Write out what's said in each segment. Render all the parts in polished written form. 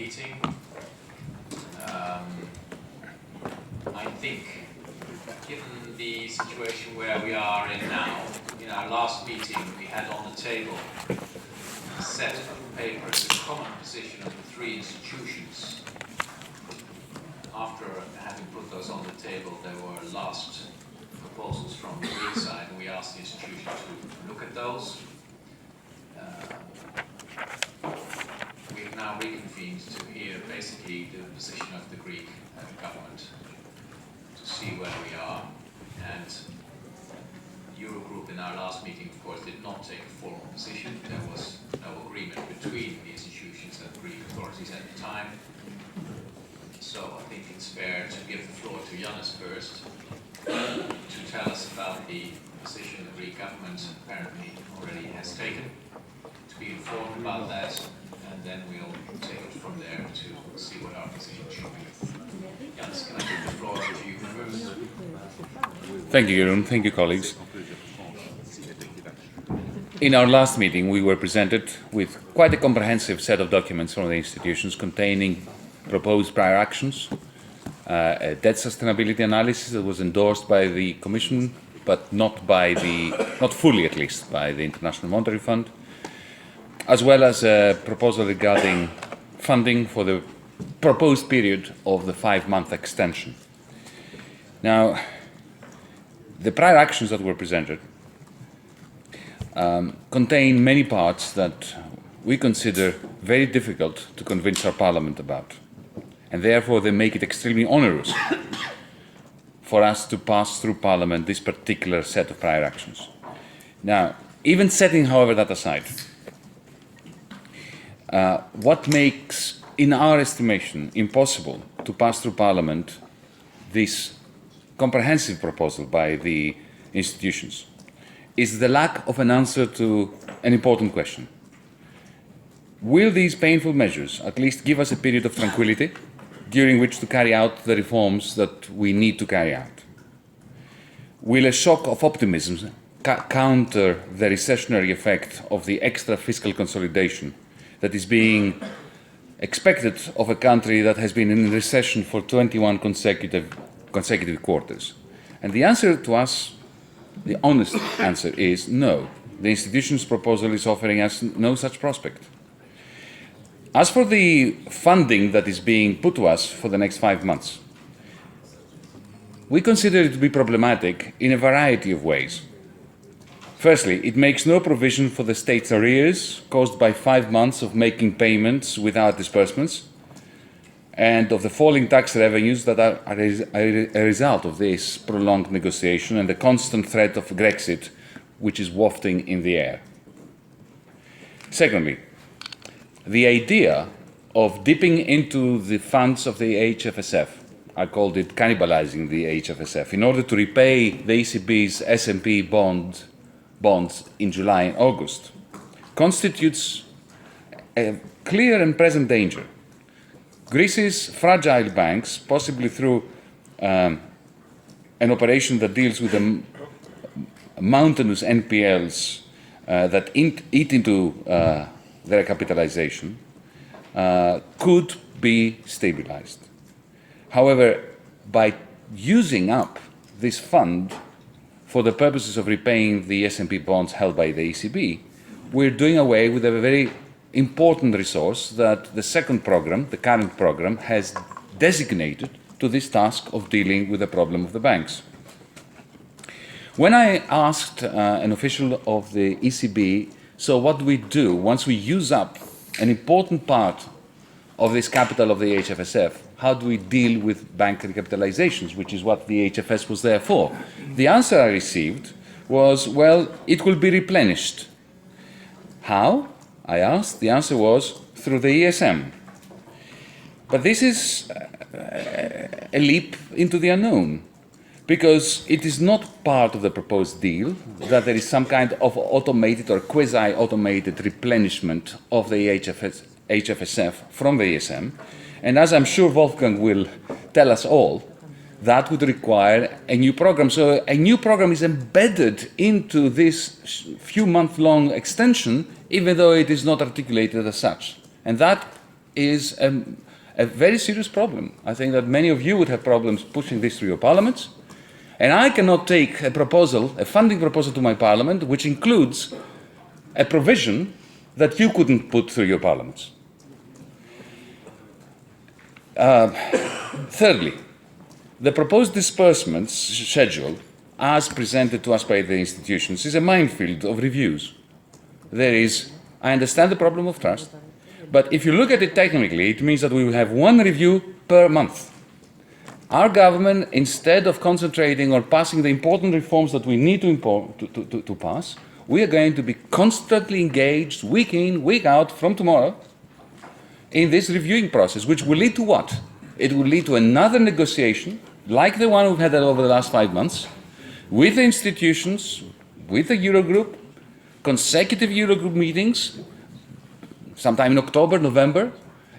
meeting. I think, given the situation where we are in now, in our last meeting we had on the table a set of papers, a common position of the three institutions. After having put those on the table, there were last proposals from the Greek side, and we asked the institution to look at those. We've now reconvened to hear basically the position of the Greek government, to see where we are. And Eurogroup in our last meeting, of course, did not take a formal position. There was no agreement between the institutions and Greek authorities at the time. So I think it's fair to give the floor to Yannis first to tell us about the position the Greek government apparently already has taken, to be informed about that, and then we'll take it from there to see what our position should be. Yannis, can I give the floor to you first? Thank you, Jeroen. Thank you, colleagues. In our last meeting, we were presented with quite a comprehensive set of documents from the institutions containing proposed prior actions, a debt sustainability analysis that was endorsed by the Commission, but not fully at least, by the International Monetary Fund, as well as a proposal regarding funding for the proposed period of the 5-month extension. Now, the prior actions that were presented contain many parts that we consider very difficult to convince our Parliament about, and therefore they make it extremely onerous for us to pass through Parliament this particular set of prior actions. Now, even setting, however, that aside, what makes, in our estimation, impossible to pass through Parliament this comprehensive proposal by the institutions is the lack of an answer to an important question. Will these painful measures at least give us a period of tranquility during which to carry out the reforms that we need to carry out? Will a shock of optimism counter the recessionary effect of the extra fiscal consolidation that is being expected of a country that has been in recession for 21 consecutive quarters? And the answer to us, the honest answer, is no. The institution's proposal is offering us no such prospect. As for the funding that is being put to us for the next 5 months, we consider it to be problematic in a variety of ways. Firstly, it makes no provision for the state's arrears caused by 5 months of making payments without disbursements, and of the falling tax revenues that are a result of this prolonged negotiation and the constant threat of Grexit, which is wafting in the air. Secondly, the idea of dipping into the funds of the HFSF, I called it cannibalizing the HFSF, in order to repay the ECB's S&P bonds in July and August, constitutes a clear and present danger. Greece's fragile banks, possibly through an operation that deals with the mountainous NPLs that eat into their capitalization, could be stabilized. However, by using up this fund for the purposes of repaying the S&P bonds held by the ECB, we're doing away with a very important resource that the second program, the current program, has designated to this task of dealing with the problem of the banks. When I asked an official of the ECB, so what do we do once we use up an important part of this capital of the HFSF? How do we deal with bank recapitalizations, which is what the HFS was there for? The answer I received was, well, it will be replenished. How? I asked. The answer was through the ESM. But this is a leap into the unknown, because it is not part of the proposed deal that there is some kind of automated or quasi-automated replenishment of the HFSF from the ESM. And as I'm sure Wolfgang will tell us all, that would require a new program. So a new program is embedded into this few-month-long extension, even though it is not articulated as such. And that is a very serious problem. I think that many of you would have problems pushing this through your parliaments. And I cannot take a proposal, a funding proposal to my parliament, which includes a provision that you couldn't put through your parliaments. Thirdly, the proposed disbursements schedule, as presented to us by the institutions, is a minefield of reviews. I understand the problem of trust, but if you look at it technically, it means that we will have one review per month. Our government, instead of concentrating on passing the important reforms that we need to pass, we are going to be constantly engaged, week in, week out, from tomorrow, in this reviewing process, which will lead to what? It will lead to another negotiation, like the one we've had over the last 5 months, with the institutions, with the Eurogroup, consecutive Eurogroup meetings, sometime in October, November,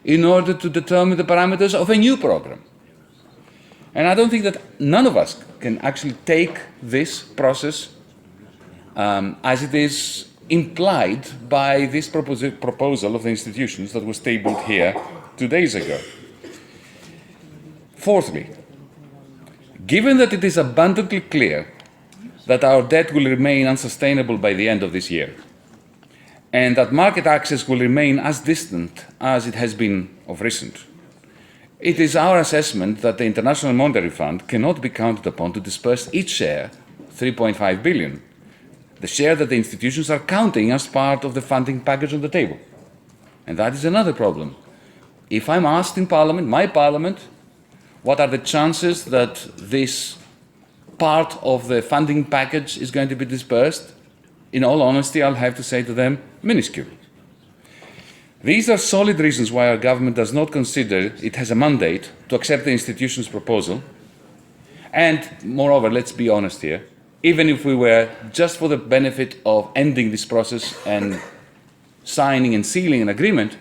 in order to determine the parameters of a new program. And I don't think that none of us can actually take this process as it is implied by this proposal of the institutions that was tabled here 2 days ago. Fourthly, given that it is abundantly clear that our debt will remain unsustainable by the end of this year, and that market access will remain as distant as it has been of recent, it is our assessment that the International Monetary Fund cannot be counted upon to disperse its share, 3.5 billion, the share that the institutions are counting as part of the funding package on the table. And that is another problem. If I'm asked in Parliament, my Parliament, what are the chances that this part of the funding package is going to be dispersed, in all honesty, I'll have to say to them, minuscule. These are solid reasons why our government does not consider it has a mandate to accept the institution's proposal. And moreover, let's be honest here, even if we were just for the benefit of ending this process and signing and sealing an agreement,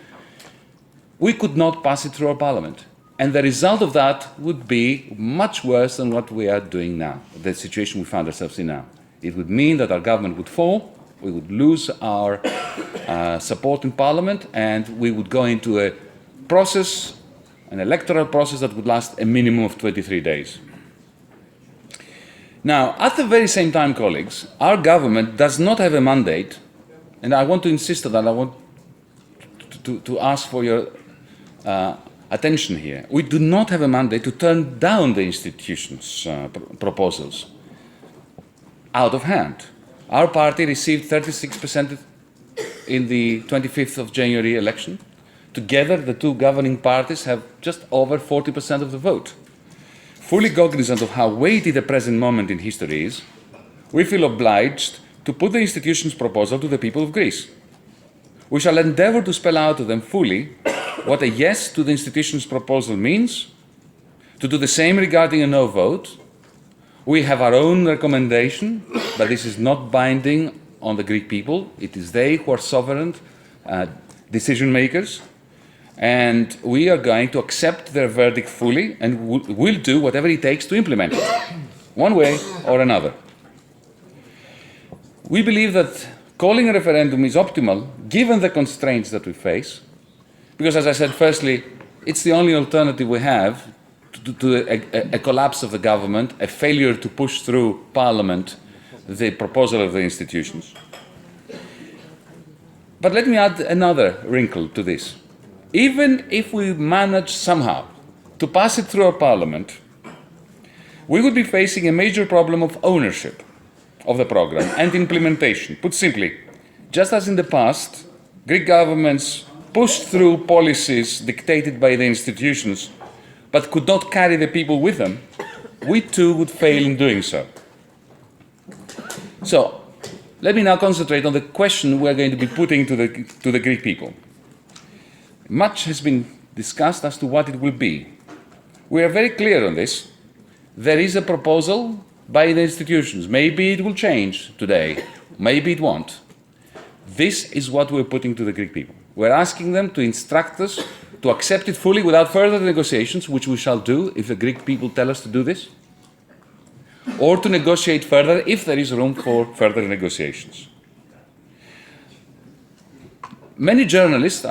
we could not pass it through our parliament. And the result of that would be much worse than what we are doing now, the situation we find ourselves in now. It would mean that our government would fall, we would lose our support in Parliament, and we would go into a process, an electoral process that would last a minimum of 23 days. Now, at the very same time, colleagues, our government does not have a mandate, and I want to insist on that, I want to ask for your attention here. We do not have a mandate to turn down the institutions' proposals out of hand. Our party received 36% in the 25th of January election. Together, the two governing parties have just over 40% of the vote. Fully cognizant of how weighty the present moment in history is, we feel obliged to put the institutions' proposal to the people of Greece. We shall endeavour to spell out to them fully what a yes to the institutions' proposal means, to do the same regarding a no vote. We have our own recommendation, but this is not binding on the Greek people. It is they who are sovereign decision makers, and we are going to accept their verdict fully and will do whatever it takes to implement it, one way or another. We believe that calling a referendum is optimal given the constraints that we face, because, as I said, firstly, it's the only alternative we have to a collapse of the government, a failure to push through Parliament the proposal of the institutions. But let me add another wrinkle to this. Even if we manage somehow to pass it through our Parliament, we would be facing a major problem of ownership of the programme and implementation. Put simply, just as in the past, Greek governments pushed through policies dictated by the institutions but could not carry the people with them, we too would fail in doing so. So, let me now concentrate on the question we are going to be putting to the Greek people. Much has been discussed as to what it will be. We are very clear on this. There is a proposal by the institutions. Maybe it will change today, maybe it won't. This is what we're putting to the Greek people. We're asking them to instruct us to accept it fully without further negotiations, which we shall do if the Greek people tell us to do this, or to negotiate further if there is room for further negotiations. Many journalists,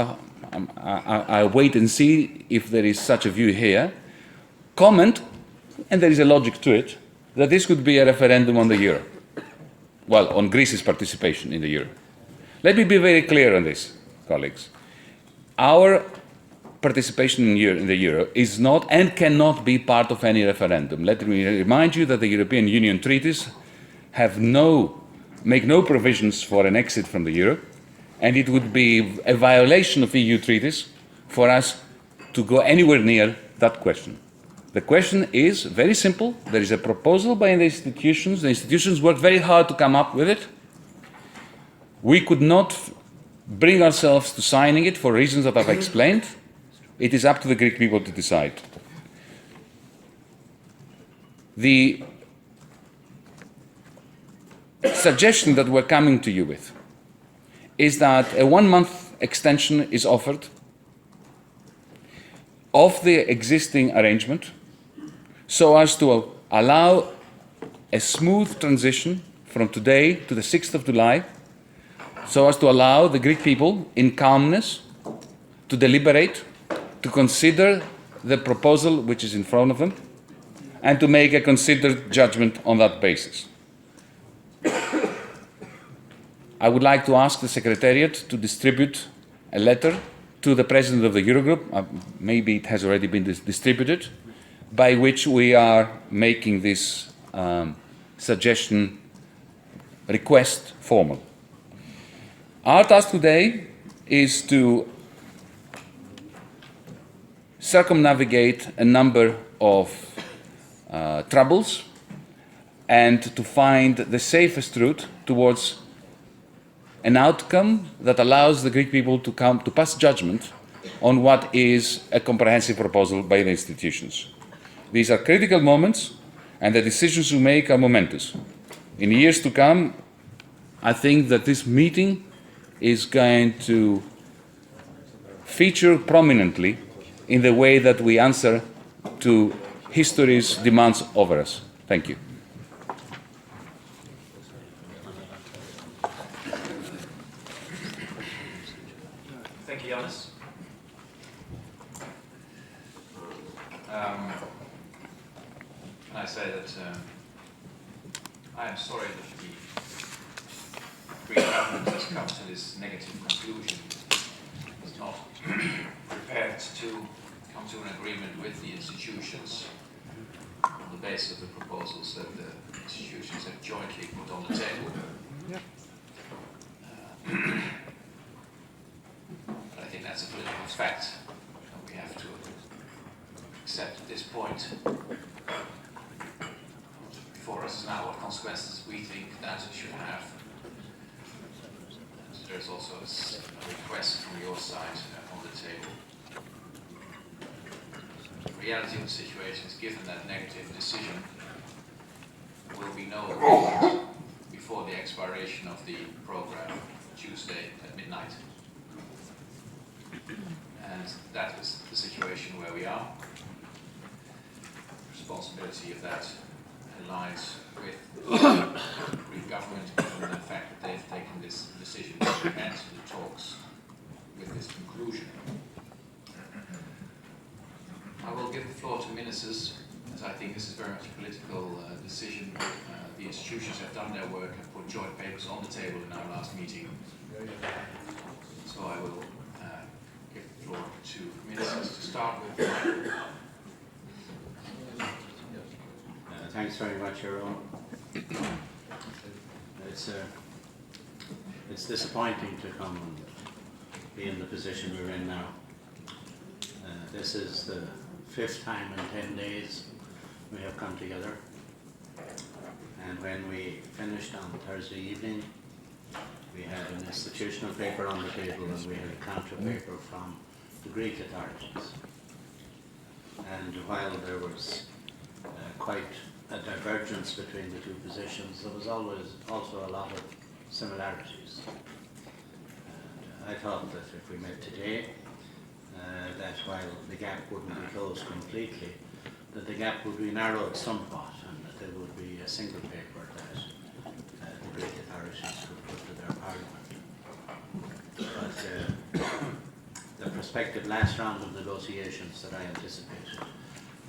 I wait and see if there is such a view here, comment, and there is a logic to it, that this could be a referendum on the euro. Well, on Greece's participation in the euro. Let me be very clear on this, colleagues. Our participation in the euro is not and cannot be part of any referendum. Let me remind you that the European Union treaties make no provisions for an exit from the euro, and it would be a violation of EU treaties for us to go anywhere near that question. The question is very simple. There is a proposal by the institutions. The institutions worked very hard to come up with it. We could not bring ourselves to signing it for reasons that I've explained. It is up to the Greek people to decide. The suggestion that we're coming to you with is that a 1-month extension is offered of the existing arrangement so as to allow a smooth transition from today to the 6th of July, so as to allow the Greek people in calmness to deliberate, to consider the proposal which is in front of them, and to make a considered judgment on that basis. I would like to ask the Secretariat to distribute a letter to the President of the Eurogroup, maybe it has already been distributed, by which we are making this suggestion request formal. Our task today is to circumnavigate a number of troubles and to find the safest route towards an outcome that allows the Greek people to pass judgment on what is a comprehensive proposal by the institutions. These are critical moments, and the decisions we make are momentous. In years to come, I think that this meeting is going to feature prominently in the way that we answer to history's demands over us. Thank you. Thank you, Yannis. Can I say that I am sorry that the Greek government has come to this negative conclusion. It's not prepared to come to an agreement with the institutions on the basis of the proposals that the institutions have jointly put on the table. But I think that's a political fact that we have to accept at this point. Before us now what consequences we think that should have. And there's also a request from your side on the table. The reality of the situation is, given that negative decision, will be no agreement before the expiration of the program, Tuesday at midnight. And that is the situation where we are. The responsibility of that aligns with the Greek government, given the fact that they've taken this decision to end the talks with this conclusion. I will give the floor to ministers, as I think this is very much a political decision. The institutions have done their work and put joint papers on the table in our last meeting. So I will give the floor to ministers to start with. Thanks very much, Euro. It's disappointing to come and be in the position we're in now. This is the 5th time in 10 days we have come together. And when we finished on Thursday evening, we had an institutional paper on the table and we had a counter paper from the Greek authorities. And while there was quite a divergence between the two positions, there was always also a lot of similarities. And I thought that if we met today, that while the gap wouldn't be closed completely, that the gap would be narrowed somewhat, and that there would be a single paper that the Greek authorities could put to their parliament. But the prospective last round of negotiations that I anticipated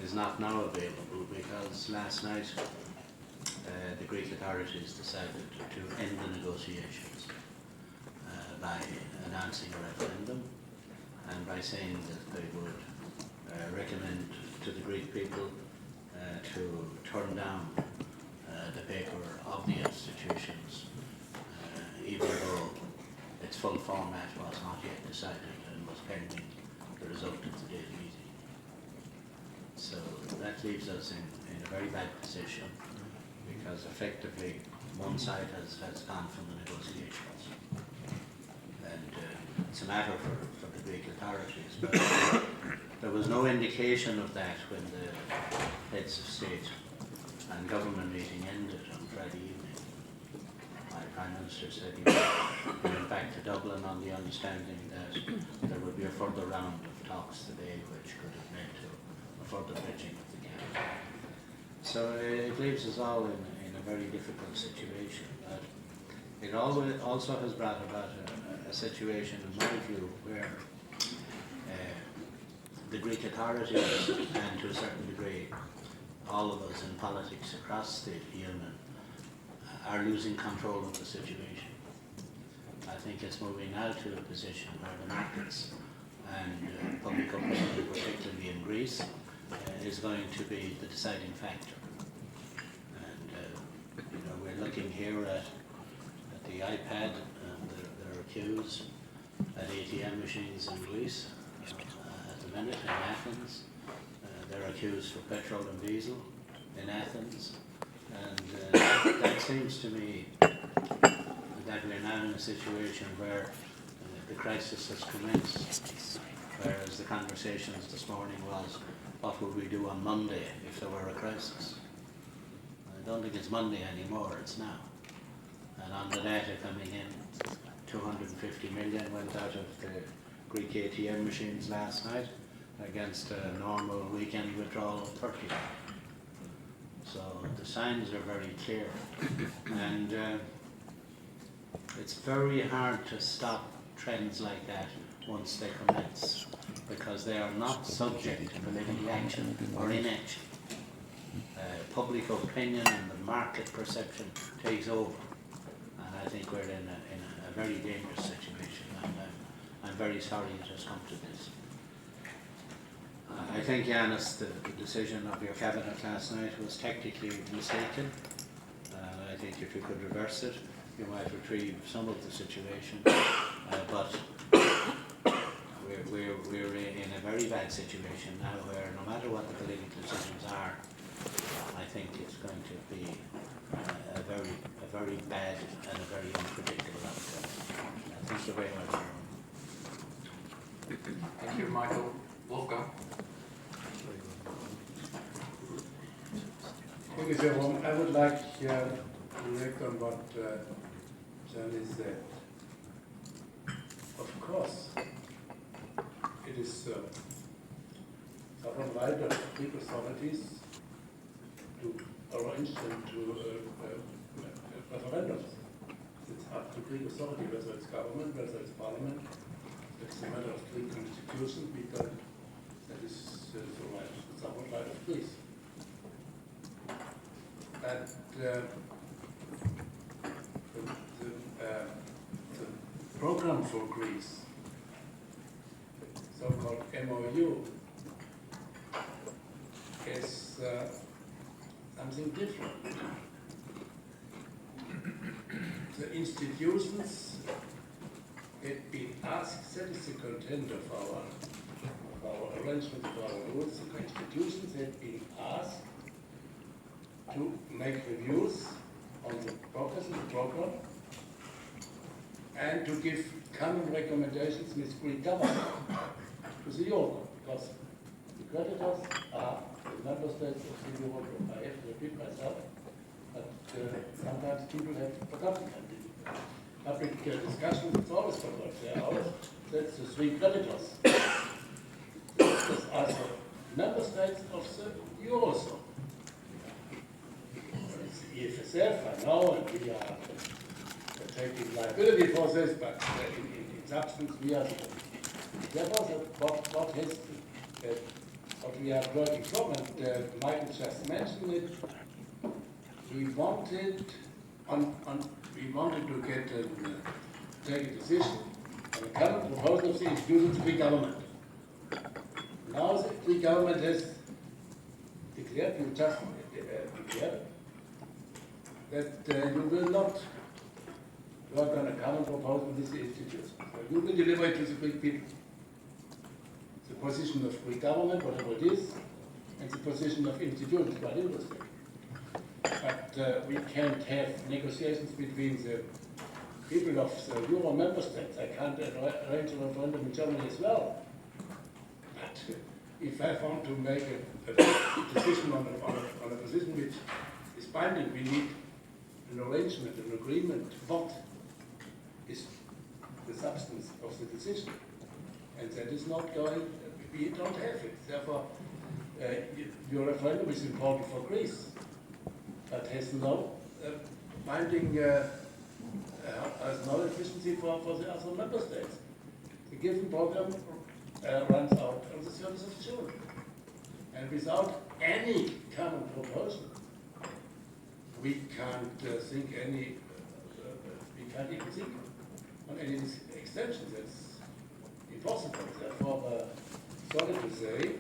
is not now available because last night the Greek authorities decided to end the negotiations by announcing a referendum and by saying that they would recommend to the Greek people to turn down the paper of the institutions, even though its full format was not yet decided and was pending the result of today's meeting. So that leaves us in a very bad position because effectively one side has gone from the negotiations. And it's a matter for the Greek authorities, but there was no indication of that when the heads of state and government meeting ended on Friday evening. My Prime Minister said he went back to Dublin on the understanding that there would be a further round of talks today which could have led to a further bridging of the gap. So it leaves us all in a very difficult situation. But it also has brought about a situation, in my view, where the Greek authorities and to a certain degree all of us in politics across the Union are losing control of the situation. I think it's moving now to a position where the markets and public opinion, particularly in Greece, is going to be the deciding factor. And we're looking here at the iPad, and there are queues at ATM machines in Greece at the minute in Athens. There are queues for petrol and diesel in Athens, and that seems to me that we're now in a situation where the crisis has commenced, whereas the conversations this morning was, what would we do on Monday if there were a crisis? I don't think it's Monday anymore, it's now. And on the data coming in, 250 million went out of the Greek ATM machines last night, against a normal weekend withdrawal of 30. So the signs are very clear. And it's very hard to stop trends like that once they commence, because they are not subject to political action or inaction. Public opinion and the market perception takes over. And I think we're in a very dangerous situation. And I'm very sorry it has come to this. I think, Yanis, the decision of your cabinet last night was tactically mistaken. I think if you could reverse it, you might retrieve some of the situation. But we're in a very bad situation now, where no matter what the political decisions are, I think it's going to be a very bad and a very unpredictable outcome. Thank you very much. Thank you, Michael. Wolfgang. Thank you, Jerome. I would like to react on what Johnny said. Of course, it is sovereign right of Greek authorities to arrange them to referendums. It's up to Greek authority, whether it's government, whether it's parliament. It's a matter of Greek constitution, because that is the right, the sovereign right of Greece. But the program for Greece, so-called MOU, is something different. The institutions had been asked, that is the content of our arrangement, of our rules, the institutions had been asked to make reviews on the progress of the program and to give common recommendations with Greek government to the Eurogroup, because the creditors are the member states of the Eurogroup. I have to repeat myself, but sometimes people have forgotten that. Public discussion is always forgotten. That's the three creditors. These are the member states of the Eurozone. It's the EFSF, I know, and we are taking liability for this, but in substance we are the Therefore, what we are working from, and Michael just mentioned it, we wanted to get take a decision on the current proposal of the institutions of the government. Now the government has declared, you just declared, that you will not work on a common proposal with the institutions. So you will deliver it to the Greek people. The position of Greek government, whatever it is, and the position of institutions, quite interesting. But we can't have negotiations between the people of the Euro member states. I can't arrange a referendum in Germany as well. But if I want to make a decision on a position which is binding, we need an arrangement, an agreement, what is the substance of the decision. And that is not going, we don't have it. Therefore, your referendum is important for Greece, but has no binding, has no efficiency for the other member states. The given program runs out on the 30th of June. And without any common proposal, we can't think any, we can't even think on any extension. That's impossible. Therefore, sorry to say,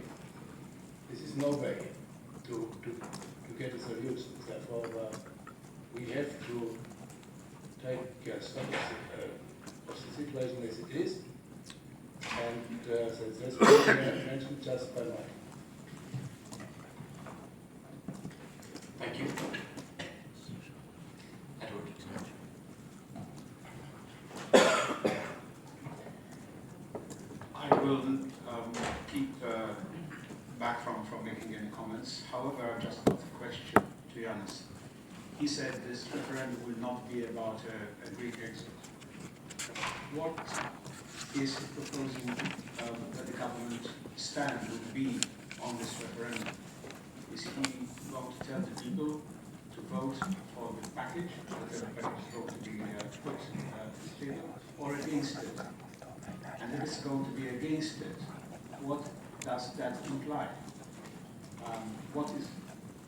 this is no way to get a solution. Therefore, we have to take stock of the situation as it is, and that's what I mentioned just by Mike. Thank you. Edward. I will keep back from making any comments. However, just got a question to Yanis. He said this referendum will not be about a Greek exit. What is he proposing that the government stand would be on this referendum? Is he going to tell the people to vote for the package, that the package is going to be put to the table, or against it? And if it's going to be against it, what does that imply? What is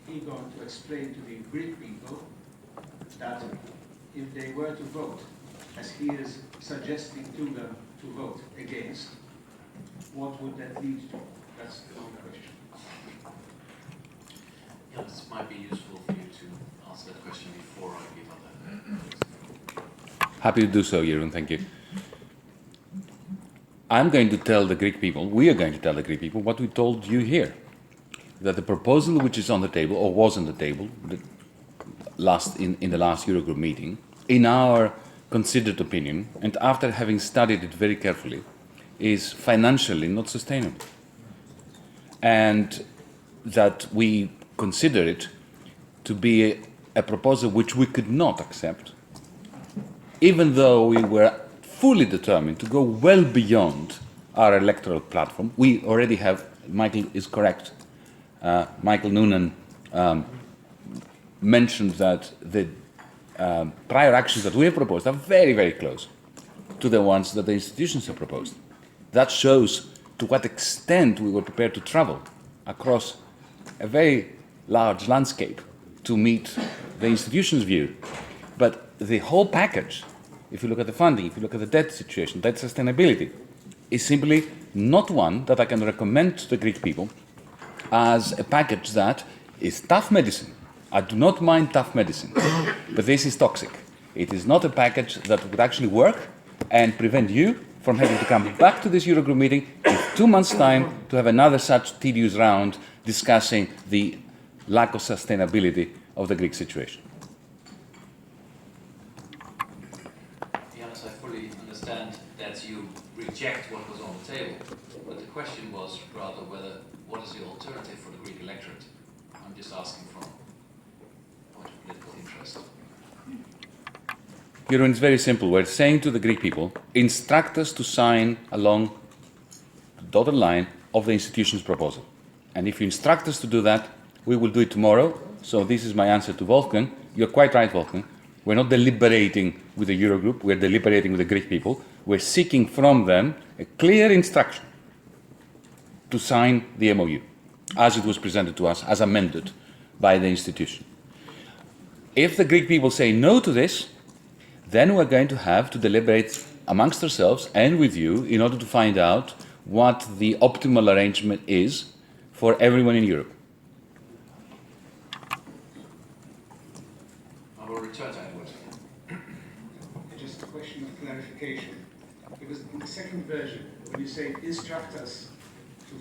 he going to explain to the Greek people that if they were to vote, as he is suggesting to them to vote against, what would that lead to? That's the only question. Yeah, this might be useful for you to answer that question before I give other. Happy to do so, Jeroen, thank you. I'm going to tell the Greek people, we are going to tell the Greek people what we told you here. That the proposal which is on the table, or was on the table, in the last Eurogroup meeting, in our considered opinion, and after having studied it very carefully, is financially not sustainable. And that we consider it to be a proposal which we could not accept, even though we were fully determined to go well beyond our electoral platform. We already have, Michael is correct, Michael Noonan mentioned that the prior actions that we have proposed are very, very close to the ones that the institutions have proposed. That shows to what extent we were prepared to travel across a very large landscape to meet the institutions' view. But the whole package, if you look at the funding, if you look at the debt situation, debt sustainability, is simply not one that I can recommend to the Greek people as a package that is tough medicine. I do not mind tough medicine, but this is toxic. It is not a package that would actually work and prevent you from having to come back to this Eurogroup meeting in 2 months' time to have another such tedious round discussing the lack of sustainability of the Greek situation. Yanis, I fully understand that you reject what was on the table, but the question was rather what is the alternative for the Greek electorate? I'm just asking from a point of political interest. Jeroen, it's very simple. We're saying to the Greek people, instruct us to sign along the dotted line of the institution's proposal. And if you instruct us to do that, we will do it tomorrow. So this is my answer to Wolfgang. You're quite right, Wolfgang. We're not deliberating with the Eurogroup, we're deliberating with the Greek people. We're seeking from them a clear instruction to sign the MOU, as it was presented to us, as amended by the institution. If the Greek people say no to this, then we're going to have to deliberate amongst ourselves and with you in order to find out what the optimal arrangement is for everyone in Europe. I will return to Edward. Just a question of clarification. Because in the second version, when you say instruct us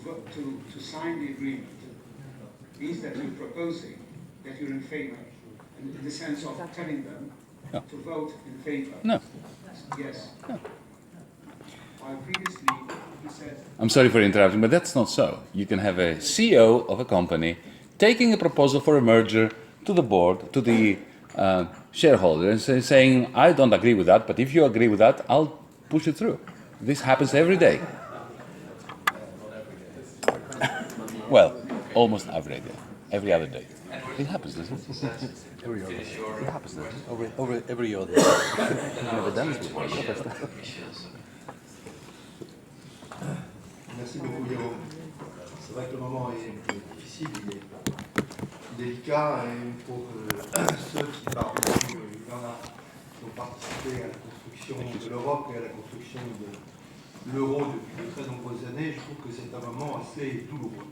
to sign the agreement, it means that you're proposing that you're in favor, in the sense of telling them No. to vote in favor. No. Yes. No. While previously you said I'm sorry for interrupting, but that's not so. You can have a CEO of a company taking a proposal for a merger to the board, to the shareholder, and saying, I don't agree with that, but if you agree with that, I'll push it through. This happens every day. Well, almost every day. Every other day. It happens, doesn't it? Every other. It happens, doesn't it? Every other. Never done this before. Merci beaucoup, Guillaume. C'est vrai que le moment est difficile, il est délicat, et pour ceux qui parmi nous, il y en a qui ont participé à la construction de l'Europe et à la construction de l'euro depuis de très nombreuses années, je trouve que c'est un moment assez douloureux.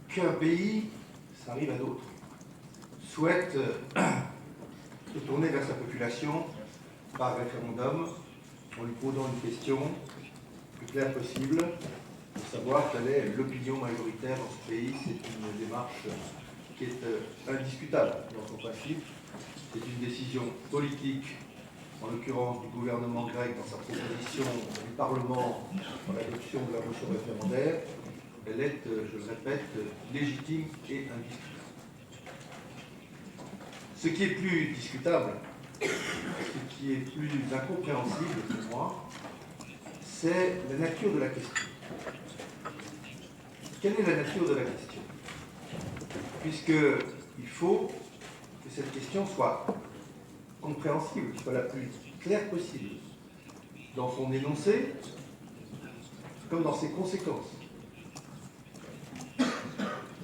Qu'un pays, ça arrive à d'autres, souhaite se tourner vers sa population par référendum, en lui posant une question le plus claire possible, pour savoir quelle est l'opinion majoritaire dans ce pays. C'est une démarche qui est indiscutable dans son principe. C'est une décision politique, en l'occurrence du gouvernement grec dans sa proposition du Parlement dans l'adoption de la motion référendaire. Elle est, je le répète, légitime et indiscutable. Ce qui est plus discutable, ce qui est plus incompréhensible pour moi, c'est la nature de la question. Quelle est la nature de la question? Puisqu'il faut que cette question soit compréhensible, soit la plus claire possible dans son énoncé, comme dans ses conséquences.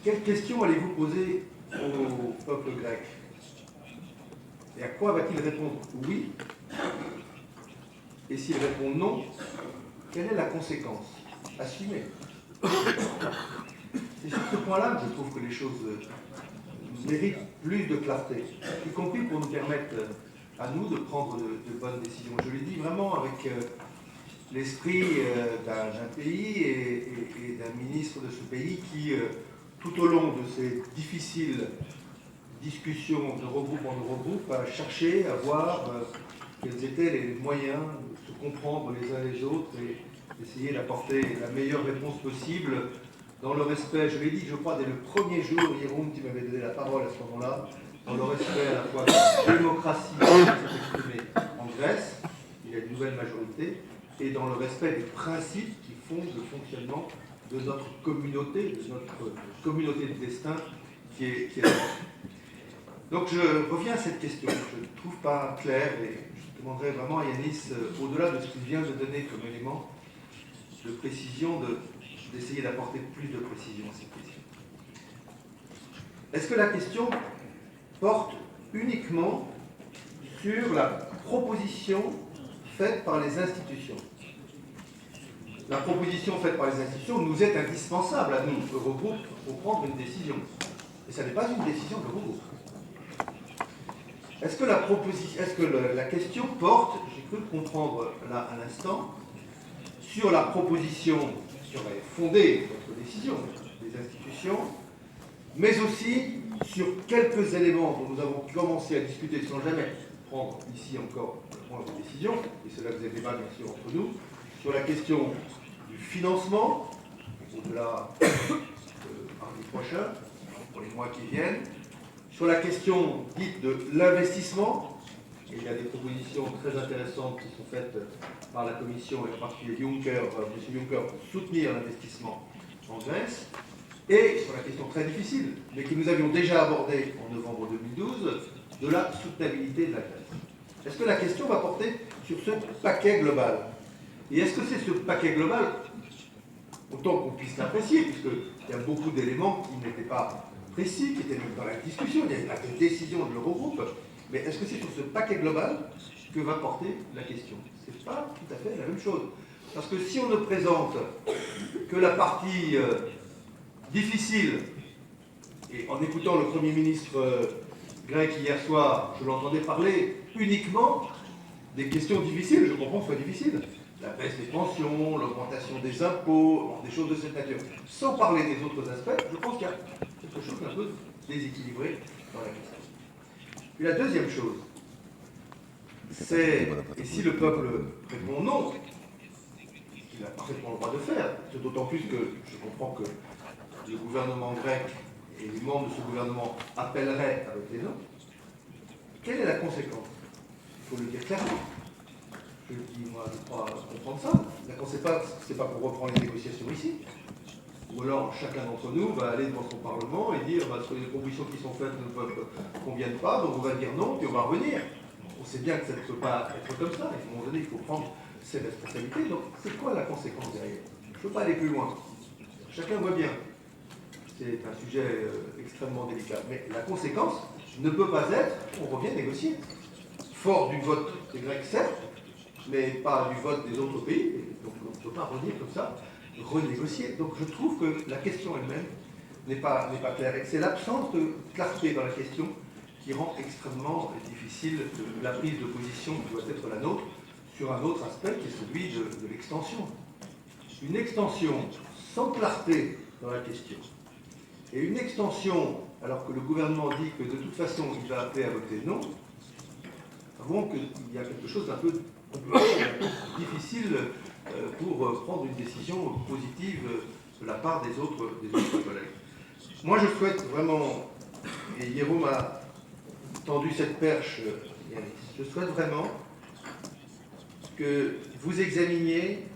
Quelle question allez-vous poser au peuple grec? Et à quoi va-t-il répondre oui? Et s'il répond non, quelle est la conséquence assumée? C'est sur ce point-là que je trouve que les choses méritent plus de clarté, y compris pour nous permettre à nous de prendre de bonnes décisions. Je l'ai dit vraiment avec l'esprit d'un pays et d'un ministre de ce pays qui, tout au long de ces difficiles discussions d'Eurogroupe en Eurogroupe, a cherché à voir quels étaient les moyens de se comprendre les uns les autres et d'essayer d'apporter la meilleure réponse possible dans le respect, je l'ai dit, je crois, dès le premier jour, Jérôme, qui m'avait donné la parole à ce moment-là, dans le respect à la fois de la démocratie qui s'est exprimée en Grèce, il y a une nouvelle majorité, et dans le respect des principes qui fondent le fonctionnement de notre communauté de destin qui est là. Donc je reviens à cette question, je ne trouve pas claire, et je demanderai vraiment à Yanis, au-delà de ce qu'il vient de donner comme élément de précision, d'essayer d'apporter plus de précision à cette question. Est-ce que la question porte uniquement sur la proposition faite par les institutions? La proposition faite par les institutions nous est indispensable à nous, Eurogroupe, pour prendre une décision. Et ça n'est pas une décision de l'Eurogroupe. Est-ce que la question porte, j'ai cru comprendre là à l'instant, sur la proposition qui aurait fondé notre décision des institutions, mais aussi sur quelques éléments dont nous avons commencé à discuter sans jamais prendre ici encore de décision, et cela faisait débat bien sûr entre nous, sur la question du financement, au-delà de mardi prochain, pour les mois qui viennent, sur la question dite de l'investissement, et il y a des propositions très intéressantes qui sont faites par la Commission et en particulier M. Juncker pour soutenir l'investissement en Grèce, et sur la question très difficile, mais que nous avions déjà abordée en novembre 2012, de la soutenabilité de la Grèce. Est-ce que la question va porter sur ce paquet global? Et est-ce que c'est ce paquet global, autant qu'on puisse l'apprécier, puisqu'il y a beaucoup d'éléments qui n'étaient pas précis, qui étaient même dans la discussion, il y a pas de décision de l'Eurogroupe, mais est-ce que c'est sur ce paquet global que va porter la question? C'est pas tout à fait la même chose. Parce que si on ne présente que la partie difficile, et en écoutant le Premier ministre grec hier soir, je l'entendais parler uniquement des questions difficiles, je comprends que ce soit difficile, la baisse des pensions, l'augmentation des impôts, des choses de cette nature, sans parler des autres aspects, je pense qu'il y a quelque chose d'un peu déséquilibré dans la question. Puis la deuxième chose, c'est, et si le peuple répond non, il a parfaitement le droit de faire, c'est d'autant plus que je comprends que le gouvernement grec et les membres de ce gouvernement appelleraient à voter non, quelle est la conséquence? Il faut le dire clairement. Je le dis, moi, je crois comprendre ça. La conséquence, c'est pas pour reprendre les négociations ici. Ou alors, chacun d'entre nous va aller devant son Parlement et dire que les propositions qui sont faites ne conviennent pas, donc on va dire non, puis on va revenir. On sait bien que ça ne peut pas être comme ça. À un moment donné, il faut prendre ses responsabilités. Donc, c'est quoi la conséquence derrière? Je ne peux pas aller plus loin. Chacun voit bien. C'est un sujet extrêmement délicat. Mais la conséquence ne peut pas être on revient négocier. Fort du vote des Grecs, certes, mais pas du vote des autres pays. Donc on ne peut pas revenir comme ça, renégocier. Donc je trouve que la question elle-même n'est pas claire. Et c'est l'absence de clarté dans la question qui rend extrêmement difficile la prise de position qui doit être la nôtre sur un autre aspect qui est celui de l'extension. Une extension sans clarté dans la question, et une extension, alors que le gouvernement dit que de toute façon il va appeler à voter non, avouons qu'il y a quelque chose d'un peu compliqué, un peu difficile pour prendre une décision positive de la part des autres collègues. Moi je souhaite vraiment, et Jérôme a tendu cette perche, je souhaite vraiment que vous examiniez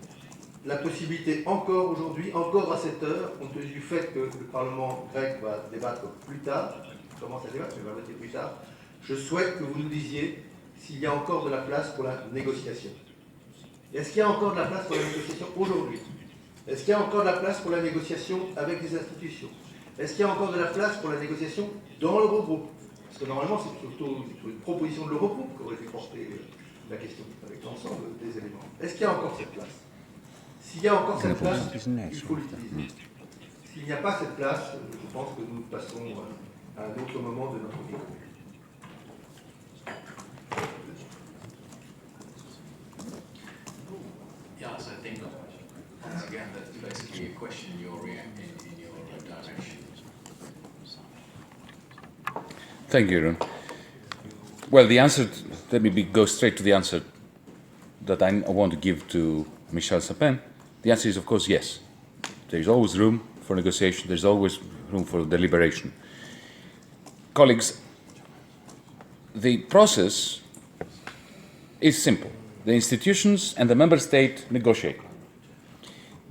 la possibilité encore aujourd'hui, encore à cette heure, compte tenu du fait que le Parlement grec va débattre plus tard, commence à débattre, mais va voter plus tard, je souhaite que vous nous disiez s'il y a encore de la place pour la négociation. Est-ce qu'il y a encore de la place pour la négociation aujourd'hui? Est-ce qu'il y a encore de la place pour la négociation avec les institutions? Est-ce qu'il y a encore de la place pour la négociation dans l'Eurogroupe? Parce que normalement, c'est surtout une proposition de l'Eurogroupe qu'aurait dû porter la question, avec l'ensemble des éléments. Est-ce qu'il y a encore cette place? S'il y a encore cette place, il faut l'utiliser. S'il n'y a pas cette place, je pense que nous passons à un autre moment de notre vie. Yes, I think once again that's basically a question in your direction. Thank you, Aaron. Well, the answer, let me go straight to the answer that I want to give to Michel Sapin. The answer is, of course, yes. There is always room for negotiation. There's always room for deliberation. Colleagues, the process is simple. The institutions and the member state negotiate.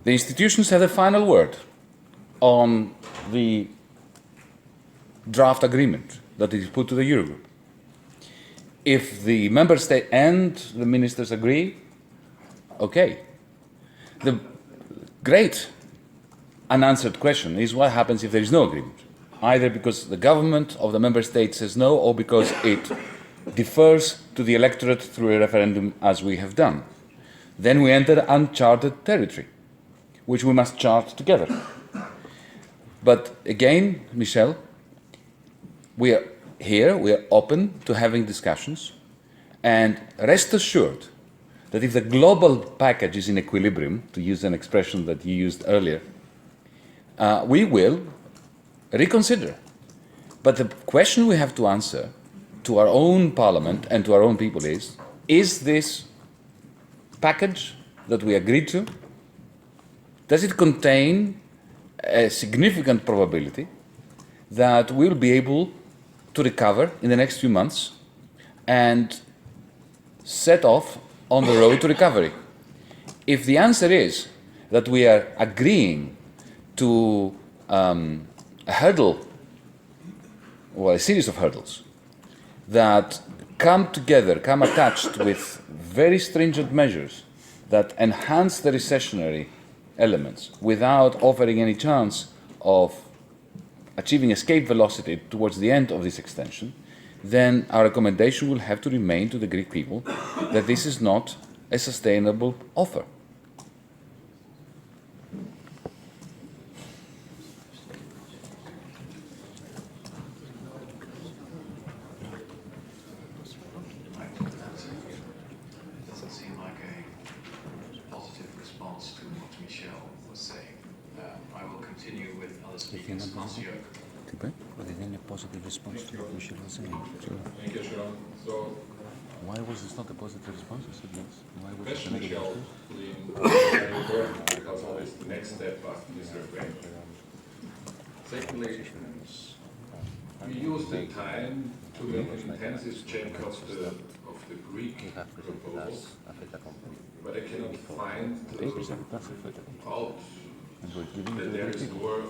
The institutions have the final word on the draft agreement that is put to the Eurogroup. If the member state and the ministers agree, okay. The great unanswered question is what happens if there is no agreement, either because the government of the member state says no or because it defers to the electorate through a referendum as we have done. Then we enter uncharted territory, which we must chart together. But again, Michel, we are here, we are open to having discussions, and rest assured that if the global package is in equilibrium, to use an expression that you used earlier, we will reconsider. But the question we have to answer to our own parliament and to our own people is this package that we agreed to, does it contain a significant probability that we'll be able to recover in the next few months and set off on the road to recovery? If the answer is that we are agreeing to a hurdle, well, a series of hurdles that come together, come attached with very stringent measures that enhance the recessionary elements without offering any chance of achieving escape velocity towards the end of this extension, then our recommendation will have to remain to the Greek people that this is not a sustainable offer. Doesn't seem like a positive response to what Michel was saying. I will continue with other speakers. Monsieur. But it didn't a positive response to what Michel was saying. Thank you, Sharon. So, Why was this not a positive response? I said yes. Why was it a question negative Michel response? very important because always the next step after this referendum. Secondly, we use the time to make an intensive check of the Greek proposal, but I cannot find out that there is more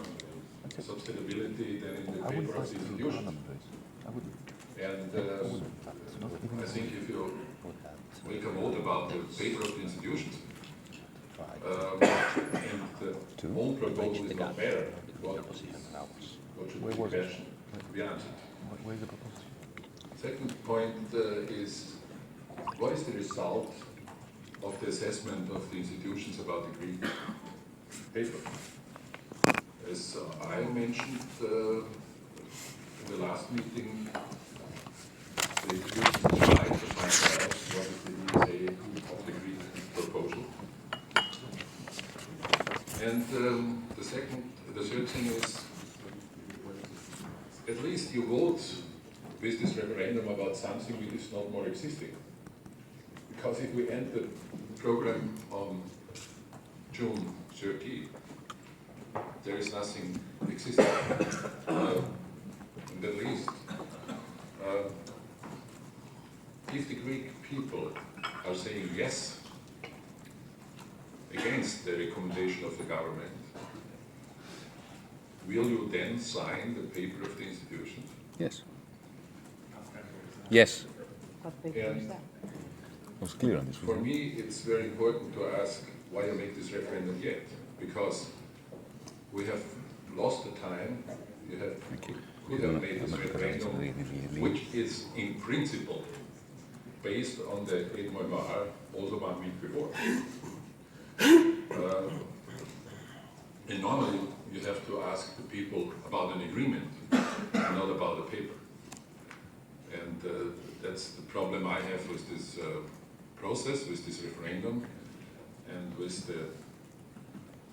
sustainability than in the paper of the institutions. And I think if you make a vote about the paper of the institutions, and the whole proposal is not better, what should be questioned, be answered. Where is the proposal? Second point is, what is the result of the assessment of the institutions about the Greek paper? As I mentioned in the last meeting, the institutions tried to find out what is the detail of the Greek proposal. And the third thing is, at least you vote with this referendum about something which is not more existing. Because if we end the program on June 30, there is nothing existing. And at least, if the Greek people are saying yes against the recommendation of the government, will you then sign the paper of the institutions? Yes. Yes. And I was clear on this. for me, it's very important to ask why you make this referendum yet, because we have lost the time. You could have made this referendum, which is in principle based on the aide memoire, also 1 week before. And normally you have to ask the people about an agreement, not about the paper. And that's the problem I have with this process, with this referendum, and with the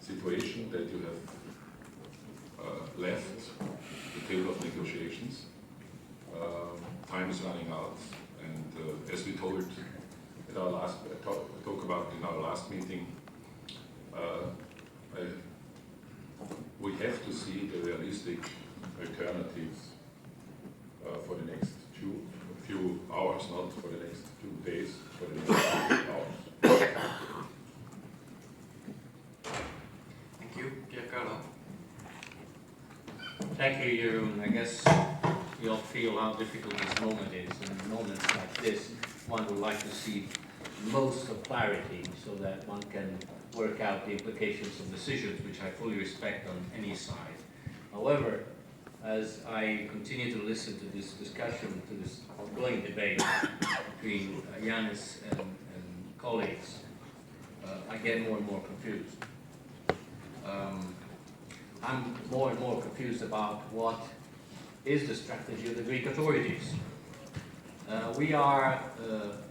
situation that you have left the table of negotiations. Time is running out, and as we told at our last talk about in our last meeting, we have to see the realistic alternatives for the next few hours, not for the next 2 days, for the next few hours. Thank you. Giancarlo. Thank you, Jeroen. I guess we all feel how difficult this moment is. And in moments like this, one would like to see most of clarity so that one can work out the implications of decisions, which I fully respect on any side. However, as I continue to listen to this discussion, to this ongoing debate between Yanis and colleagues, I get more and more confused. I'm more and more confused about what is the strategy of the Greek authorities. We are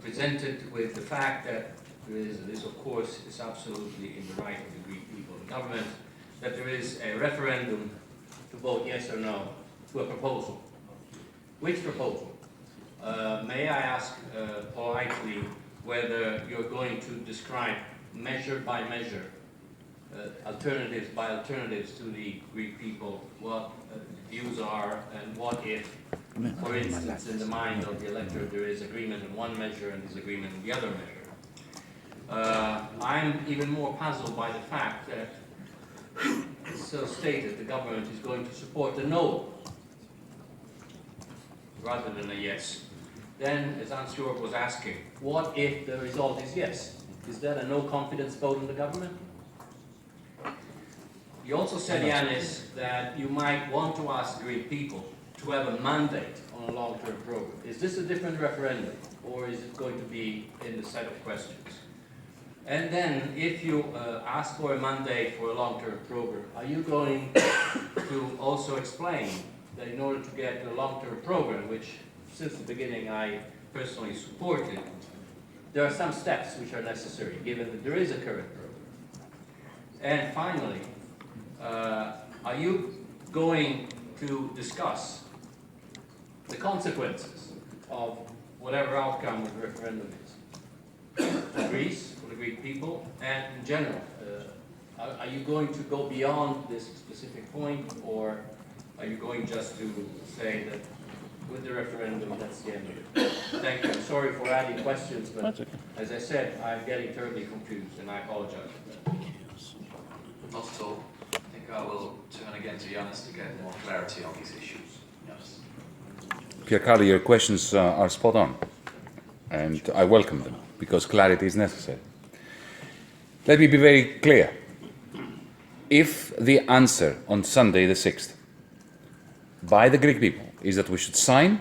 presented with the fact that this of course is absolutely in the right of the Greek people and government, that there is a referendum to vote yes or no to a proposal. Which proposal? May I ask politely whether you're going to describe measure by measure, alternatives by alternatives to the Greek people, what views are, and what if, for instance, in the mind of the electorate there is agreement on one measure and disagreement on the other measure. I'm even more puzzled by the fact that so stated the government is going to support a no rather than a yes, then, as Hans Jörg was asking, what if the result is yes? Is that a no confidence vote in the government? You also said, Yanis, that you might want to ask the Greek people to have a mandate on a long-term program. Is this a different referendum, or is it going to be in the set of questions? And then, if you ask for a mandate for a long-term program, are you going to also explain that in order to get a long-term program, which since the beginning I personally supported, there are some steps which are necessary, given that there is a current program? And finally, are you going to discuss the consequences of whatever outcome of the referendum is for Greece, for the Greek people, and in general? Are you going to go beyond this specific point, or are you going just to say that with the referendum, that's the end of it? Thank you. I'm sorry for adding questions, but as I said, I'm getting terribly confused, and I apologize for that. Not at all. I think I will turn again to Yanis to get more clarity on these issues. Yes. Pierre-Carlo, your questions are spot on, and I welcome them, because clarity is necessary. Let me be very clear. If the answer on Sunday the 6th by the Greek people is that we should sign,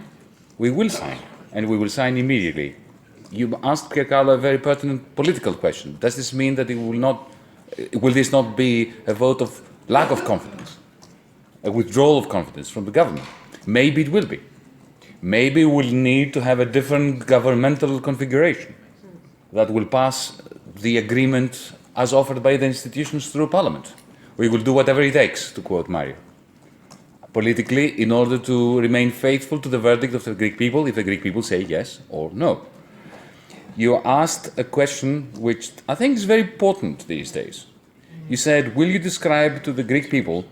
we will sign, and we will sign immediately. You asked Pierre-Carlo a very pertinent political question. Does this mean that will this not be a vote of lack of confidence, a withdrawal of confidence from the government? Maybe it will be. Maybe we'll need to have a different governmental configuration that will pass the agreement as offered by the institutions through Parliament. We will do whatever it takes, to quote Mario, politically, in order to remain faithful to the verdict of the Greek people, if the Greek people say yes or no. You asked a question which I think is very important these days. You said, will you describe to the Greek people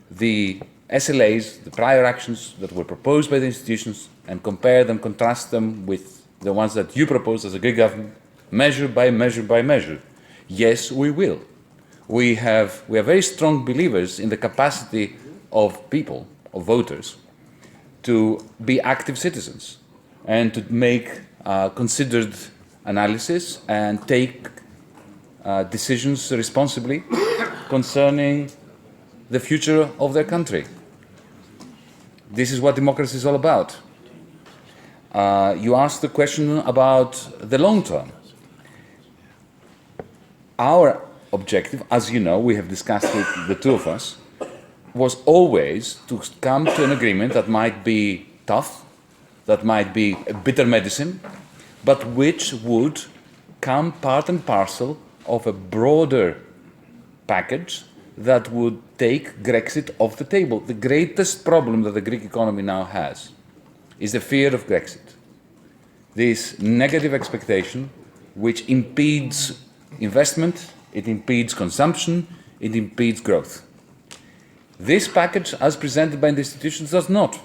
the SLAs, the prior actions that were proposed by the institutions, and compare them, contrast them with the ones that you proposed as a Greek government, measure by measure by measure? Yes, we will. We are very strong believers in the capacity of people, of voters, to be active citizens and to make considered analysis and take decisions responsibly concerning the future of their country. This is what democracy is all about. You asked the question about the long term. Our objective, as you know, we have discussed it, the two of us, was always to come to an agreement that might be tough, that might be a bitter medicine, but which would come part and parcel of a broader package that would take Grexit off the table. The greatest problem that the Greek economy now has is the fear of Grexit. This negative expectation which impedes investment, it impedes consumption, it impedes growth. This package, as presented by the institutions, does not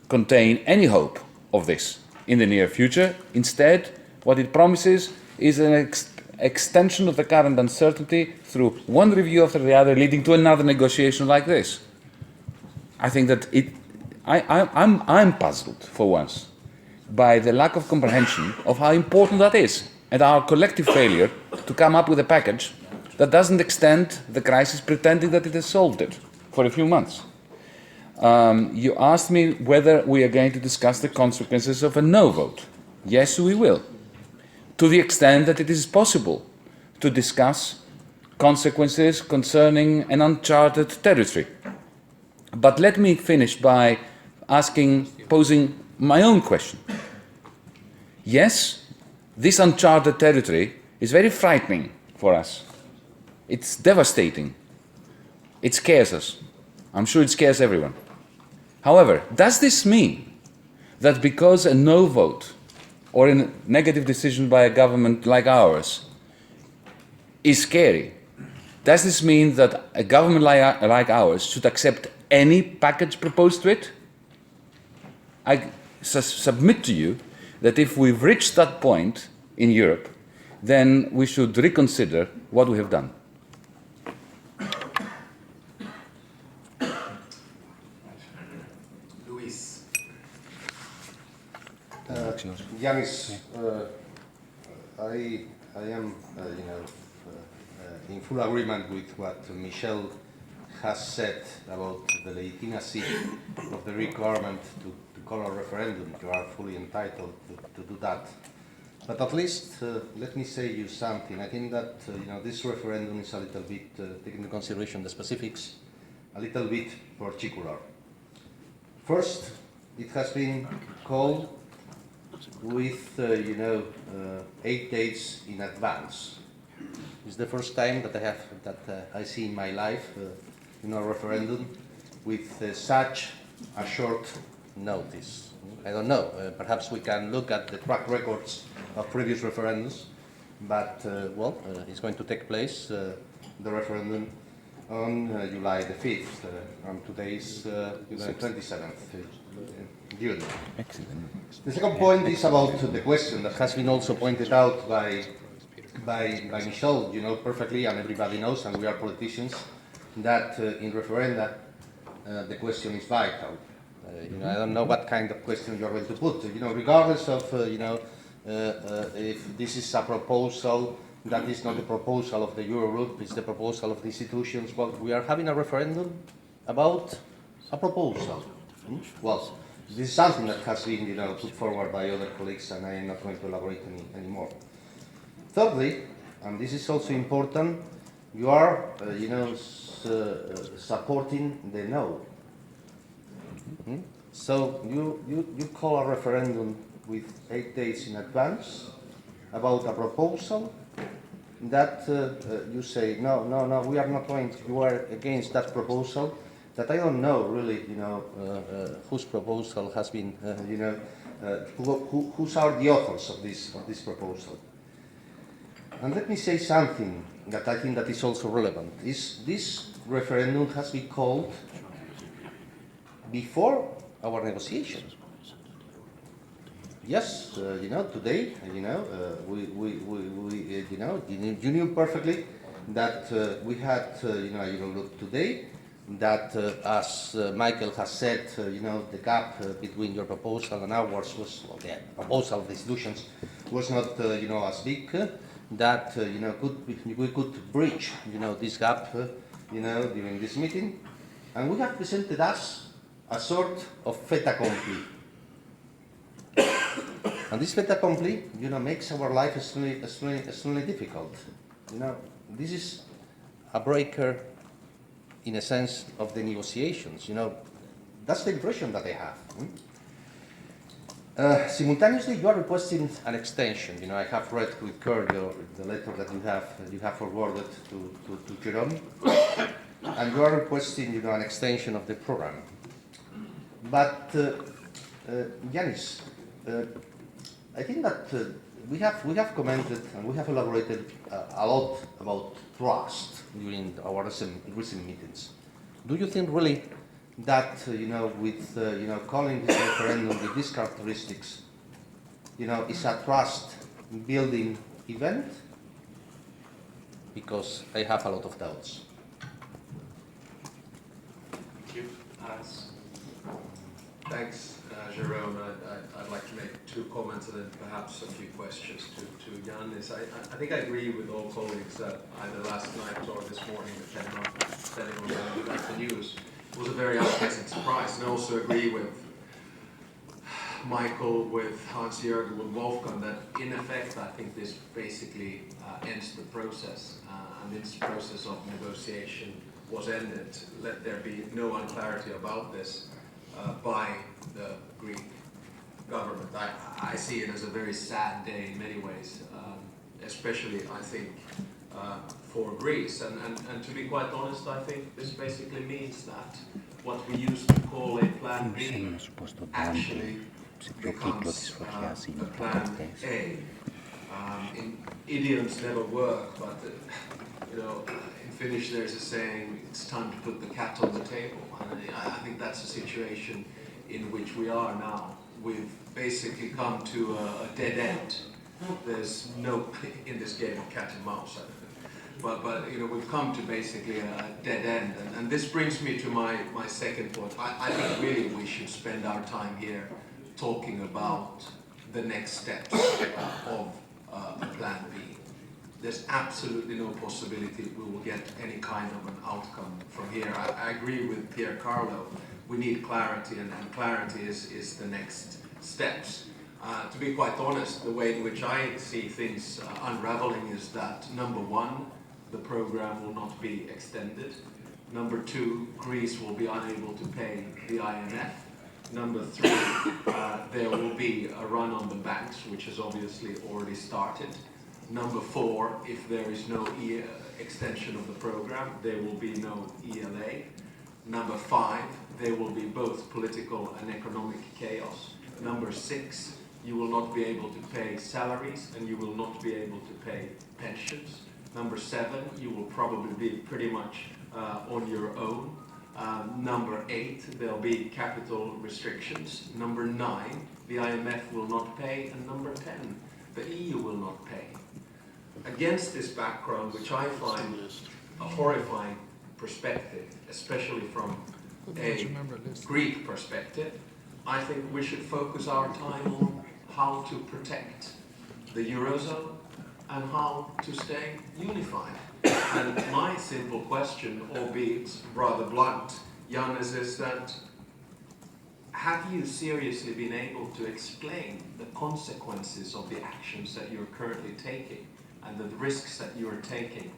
contain any hope of this in the near future. Instead, what it promises is an extension of the current uncertainty through one review after the other, leading to another negotiation like this. I think that I'm puzzled, for once, by the lack of comprehension of how important that is, and our collective failure to come up with a package that doesn't extend the crisis pretending that it has solved it for a few months. You asked me whether we are going to discuss the consequences of a no vote. Yes, we will, to the extent that it is possible to discuss consequences concerning an uncharted territory. But let me finish by posing my own question. Yes, this uncharted territory is very frightening for us. It's devastating. It scares us. I'm sure it scares everyone. However, does this mean that because a no vote or a negative decision by a government like ours is scary, does this mean that a government like ours should accept any package proposed to it? I submit to you that if we've reached that point in Europe, then we should reconsider what we have done. Yanis, I am, in full agreement with what Michel has said about the legitimacy of the requirement to call a referendum. You are fully entitled to do that. But at least let me say you something. I think that this referendum is a little bit, taking into consideration the specifics, a little bit particular. First, it has been called with 8 days in advance. It's the first time that I see in my life a referendum with such a short notice. I don't know. Perhaps we can look at the track records of previous referendums, but it's going to take place the referendum on July the 5th. And today is July 27th. June. The second point is about the question that has been also pointed out by Michel, perfectly, and everybody knows, and we are politicians, that in referenda the question is vital. I don't know what kind of question you're going to put. Regardless of if this is a proposal that is not the proposal of the Eurogroup, it's the proposal of the institutions. Well, we are having a referendum about a proposal. Well, this is something that has been put forward by other colleagues, and I am not going to elaborate anymore. Thirdly, and this is also important, you are supporting the no. So you call a referendum with 8 days in advance about a proposal that you say no, we are not going to, you are against that proposal. That I don't know really, whose proposal has been, who are the authors of this proposal. And let me say something that I think that is also relevant. This referendum has been called before our negotiations. Yes, today, you knew perfectly that we had, Eurogroup today, that as Michael has said, the gap between your proposal and ours was, the proposal of the institutions was not, as big, that, we could bridge, this gap, during this meeting, and we have presented us a sort of fait accompli. And this fait accompli, makes our life extremely difficult. This is a breaker in a sense of the negotiations. That's the impression that I have. Simultaneously, you are requesting an extension. I have read with care the letter that you have forwarded to Jerome, and you are requesting an extension of the program. But Yanis, I think that we have commented and we have elaborated a lot about trust during our recent meetings. Do you think really that with calling this referendum with these characteristics, is a trust building event? Because I have a lot of doubts. Thank you. Thanks, Jerome. I'd like to make 2 comments and then perhaps a few questions to Yanis. I think I agree with all colleagues that either last night or this morning, depending on when you got the news, was a very unpleasant surprise. And I also agree with Michael, with Hans-Jürgen, with Wolfgang, that in effect I think this basically ends the process. And this process of negotiation was ended. Let there be no unclarity about this by the Greek government. I see it as a very sad day in many ways, especially I think for Greece. And to be quite honest, I think this basically means that what we used to call a plan B actually becomes a plan A. Idioms never work, but in Finnish there's a saying, it's time to put the cat on the table. And I think that's a situation in which we are now. We've basically come to a dead end. There's no, in this game of cat and mouse, but we've come to basically a dead end. And this brings me to my second point. I think really we should spend our time here talking about the next steps of a plan B. There's absolutely no possibility we will get any kind of an outcome from here. I agree with Pier Carlo. We need clarity, and clarity is the next steps. To be quite honest, the way in which I see things unraveling is that, number one, the program will not be extended. Number two, Greece will be unable to pay the IMF. Number three, there will be a run on the banks, which has obviously already started. Number four, if there is no extension of the program, there will be no ELA. Number five, there will be both political and economic chaos. Number six, you will not be able to pay salaries and you will not be able to pay pensions. Number seven, you will probably be pretty much on your own. Number eight, there'll be capital restrictions. Number nine, the IMF will not pay. And number 10, the EU will not pay. Against this background, which I find a horrifying perspective, especially from a Greek perspective, I think we should focus our time on how to protect the Eurozone and how to stay unified. And my simple question, albeit rather blunt, Yannis, is that have you seriously been able to explain the consequences of the actions that you're currently taking and the risks that you're taking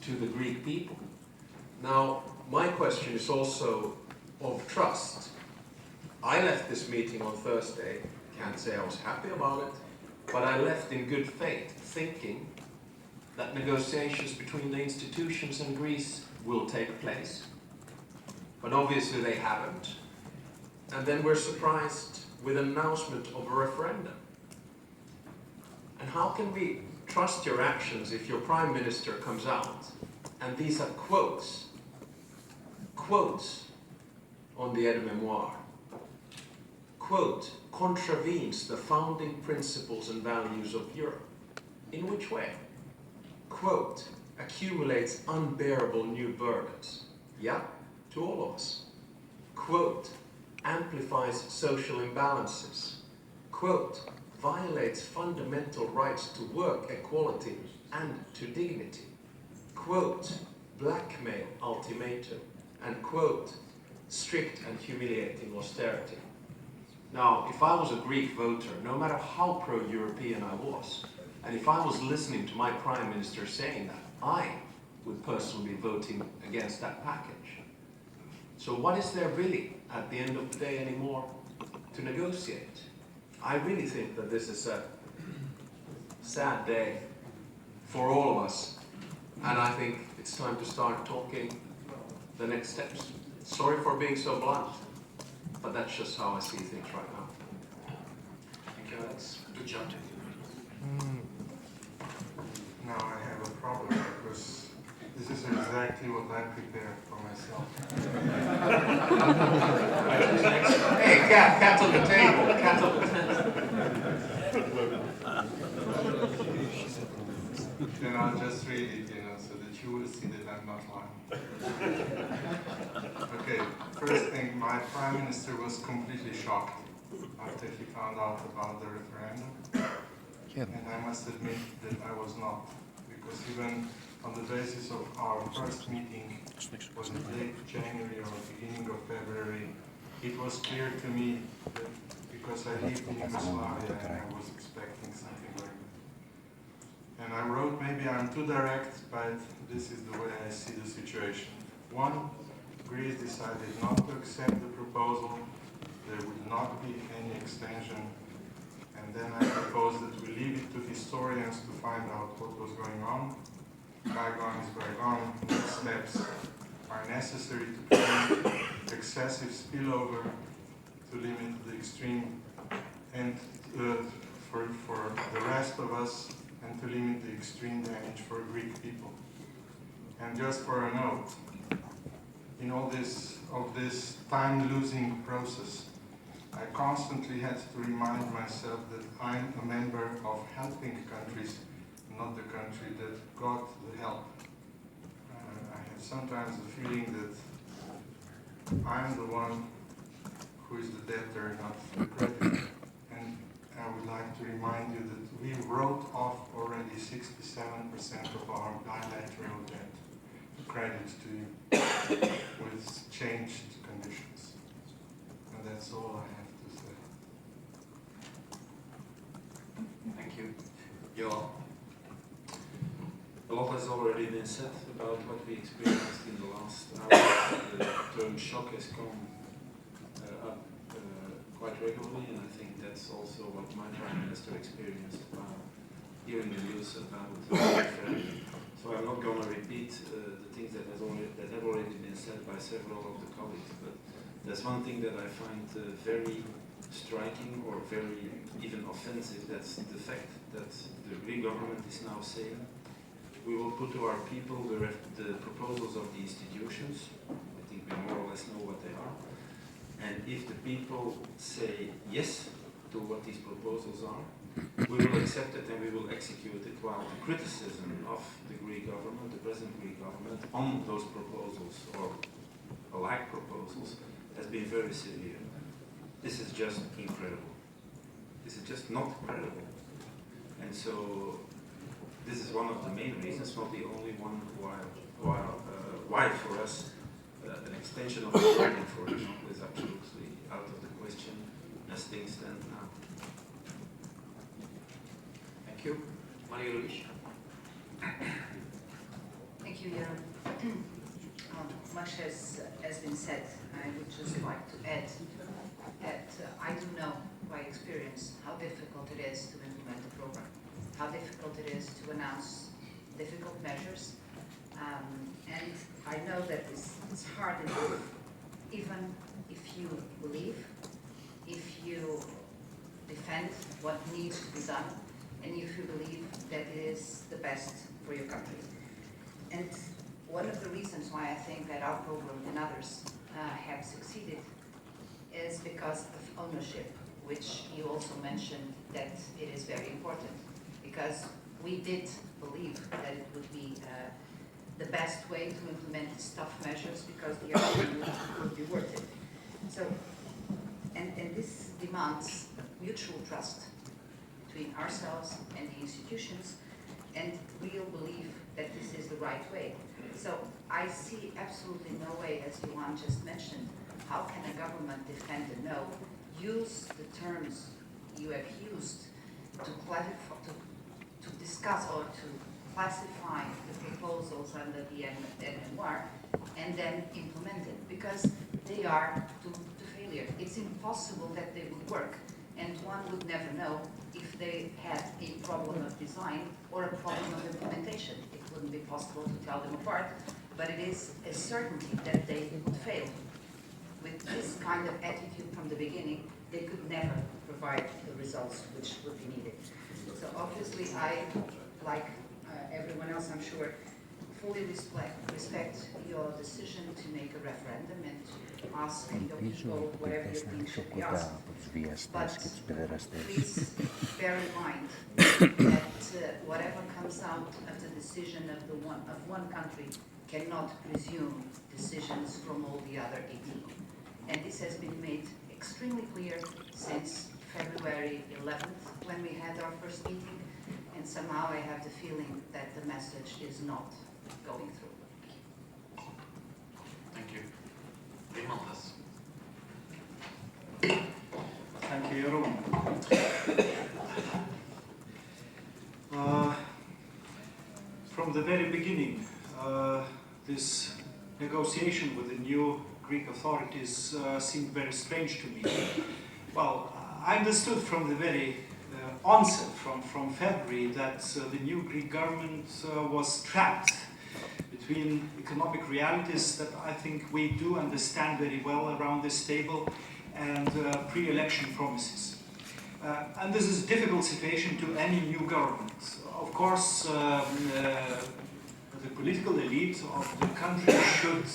to the Greek people? Now, my question is also of trust. I left this meeting on Thursday, can't say I was happy about it, but I left in good faith, thinking that negotiations between the institutions and Greece will take place. But obviously they haven't. And then we're surprised with an announcement of a referendum. And how can we trust your actions if your Prime Minister comes out and these are quotes on the aide-memoire, quote, contravenes the founding principles and values of Europe. In which way? Quote, accumulates unbearable new burdens. Yeah, to all of us. Quote, amplifies social imbalances. Quote, violates fundamental rights to work equality and to dignity. Quote, blackmail ultimatum. And quote, strict and humiliating austerity. Now, if I was a Greek voter, no matter how pro-European I was, and if I was listening to my Prime Minister saying that, I would personally be voting against that package. So what is there really, at the end of the day, anymore to negotiate? I really think that this is a sad day for all of us, and I think it's time to start talking the next steps. Sorry for being so blunt, but that's just how I see things right now. Thank you, Alex. Good job. Now I have a problem because this is exactly what I prepared for myself. Hey, cat on the table, cat on the table. Then I'll just read it, so that you will see that I'm not lying. Okay, first thing, my Prime Minister was completely shocked after he found out about the referendum. And I must admit that I was not, because even on the basis of our first meeting, was it late January or beginning of February, it was clear to me that because I lived in Yugoslavia and I was expecting something like that. And I wrote, maybe I'm too direct, but this is the way I see the situation. One, Greece decided not to accept the proposal, there would not be any extension. And then I proposed that we leave it to historians to find out what was going on. Bygone is bygone. Next steps are necessary to prevent excessive spillover, to limit the extreme, and for the rest of us, and to limit the extreme damage for Greek people. And just for a note, in all this time-losing process, I constantly had to remind myself that I'm a member of helping countries, not the country that got the help. I have sometimes the feeling that I'm the one who is the debtor, not the creditor. I would like to remind you that we wrote off already 67% of our bilateral debt credit to you with changed conditions. And that's all I have to say. Thank you. Johan. A lot has already been said about what we experienced in the last hours. The term shock has come up quite regularly, and I think that's also what my Prime Minister experienced while hearing the news about the referendum. So I'm not going to repeat the things that have already been said by several of the colleagues, but there's one thing that I find very striking or very even offensive. That's the fact that the Greek government is now saying we will put to our people the proposals of the institutions. I think we more or less know what they are. And if the people say yes to what these proposals are, we will accept it and we will execute it, while the criticism of the Greek government, the present Greek government, on those proposals or alike proposals has been very severe. This is just incredible. This is just not credible. And so this is one of the main reasons, not the only one, why for us an extension of the funding, for example, is absolutely out of the question as things stand now. Thank you. Euroliaks. Thank you, Jan. Much has been said. I would just like to add that I do know by experience how difficult it is to implement the program, how difficult it is to announce difficult measures, and I know that it's hard enough, even if you believe, if you defend what needs to be done, and if you believe that it is the best for your country. And one of the reasons why I think that our program and others have succeeded is because of ownership, which you also mentioned that it is very important, because we did believe that it would be the best way to implement these tough measures, because the outcome would be worth it. So, and this demands mutual trust between ourselves and the institutions, and real belief that this is the right way. So I see absolutely no way, as Johan just mentioned, how can a government defend a no, use the terms you have used to clarify, to discuss or to classify the proposals under the MMR and then implement it, because they are doomed to failure. It's impossible that they would work, and one would never know if they had a problem of design or a problem of implementation. It wouldn't be possible to tell them apart, but it is a certainty that they would fail. With this kind of attitude from the beginning, they could never provide the results which would be needed. So obviously I, like everyone else I'm sure, fully respect your decision to make a referendum and to ask your people whatever you think should be asked. But please bear in mind that whatever comes out of the decision of one country cannot presume decisions from all the other 18. And this has been made extremely clear since February 11th, when we had our first meeting, and somehow I have the feeling that the message is not going through. Thank you. Rimantas. Thank you, Jeroen. From the very beginning, this negotiation with the new Greek authorities seemed very strange to me. Well, I understood from the very onset, from February, that the new Greek government was trapped between economic realities that I think we do understand very well around this table and pre-election promises. And this is a difficult situation to any new government. Of course, the political elite of the country should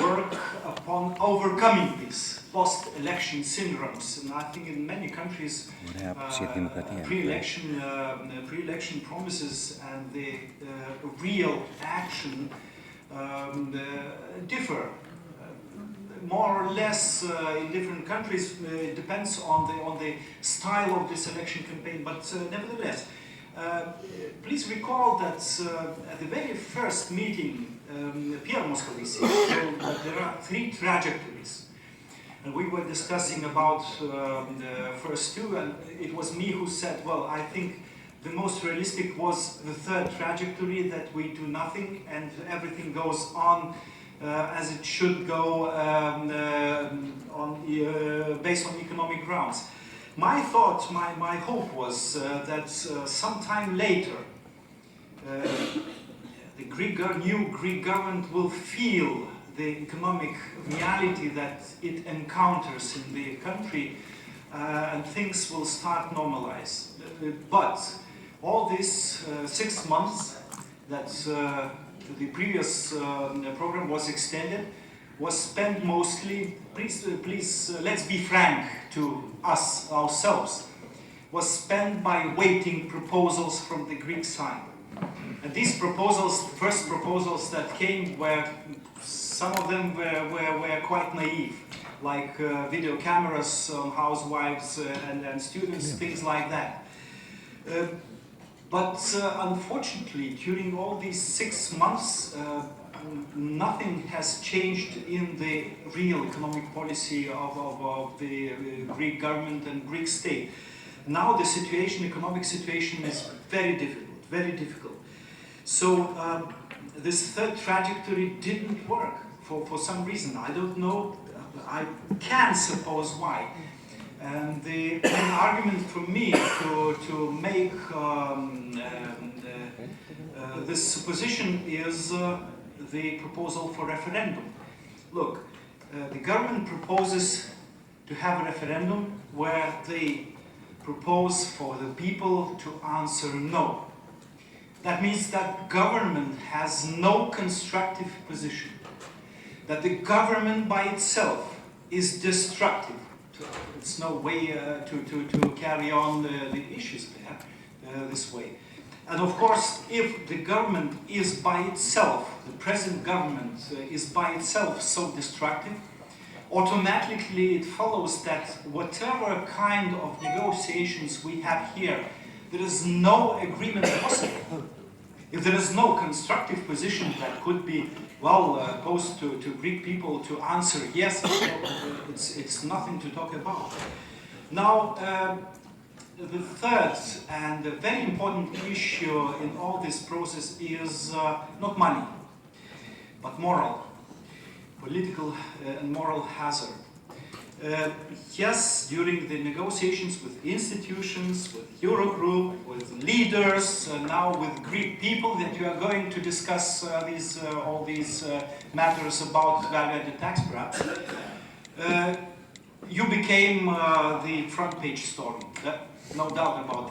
work upon overcoming these post-election syndromes, and I think in many countries pre-election promises and the real action differ. more or less in different countries. It depends on the style of this election campaign, but nevertheless, please recall that at the very first meeting, Pierre Moscovici told that there are 3 trajectories. And we were discussing about the first 2, and it was me who said, well, I think the most realistic was the 3rd trajectory, that we do nothing and everything goes on as it should go based on economic grounds. My thought, my hope was that sometime later the new Greek government will feel the economic reality that it encounters in the country and things will start normalize. But all these 6 months that the previous program was extended was spent mostly, please let's be frank to us ourselves, was spent by waiting proposals from the Greek side. And these proposals, the first proposals that came, were some of them were quite naive, like video cameras on housewives and students, things like that. But unfortunately, during all these 6 months, nothing has changed in the real economic policy of the Greek government and Greek state. Now the situation, economic situation, is very difficult, very difficult. So this 3rd trajectory didn't work for some reason. I don't know, I can suppose why. And the main argument for me to make this supposition is the proposal for referendum. Look, the government proposes to have a referendum where they propose for the people to answer no. That means that government has no constructive position, that the government by itself is destructive. It's no way to carry on the issues there this way. And of course, if the government is by itself, the present government is by itself so destructive, automatically it follows that whatever kind of negotiations we have here, there is no agreement possible. If there is no constructive position that could be, well, posed to Greek people to answer yes, it's nothing to talk about. Now, the 3rd and a very important issue in all this process is not money, but moral, political and moral hazard. Yes, during the negotiations with institutions, with Eurogroup, with leaders, now with Greek people, that you are going to discuss all these matters about value-added tax, perhaps, you became the front page story. No doubt about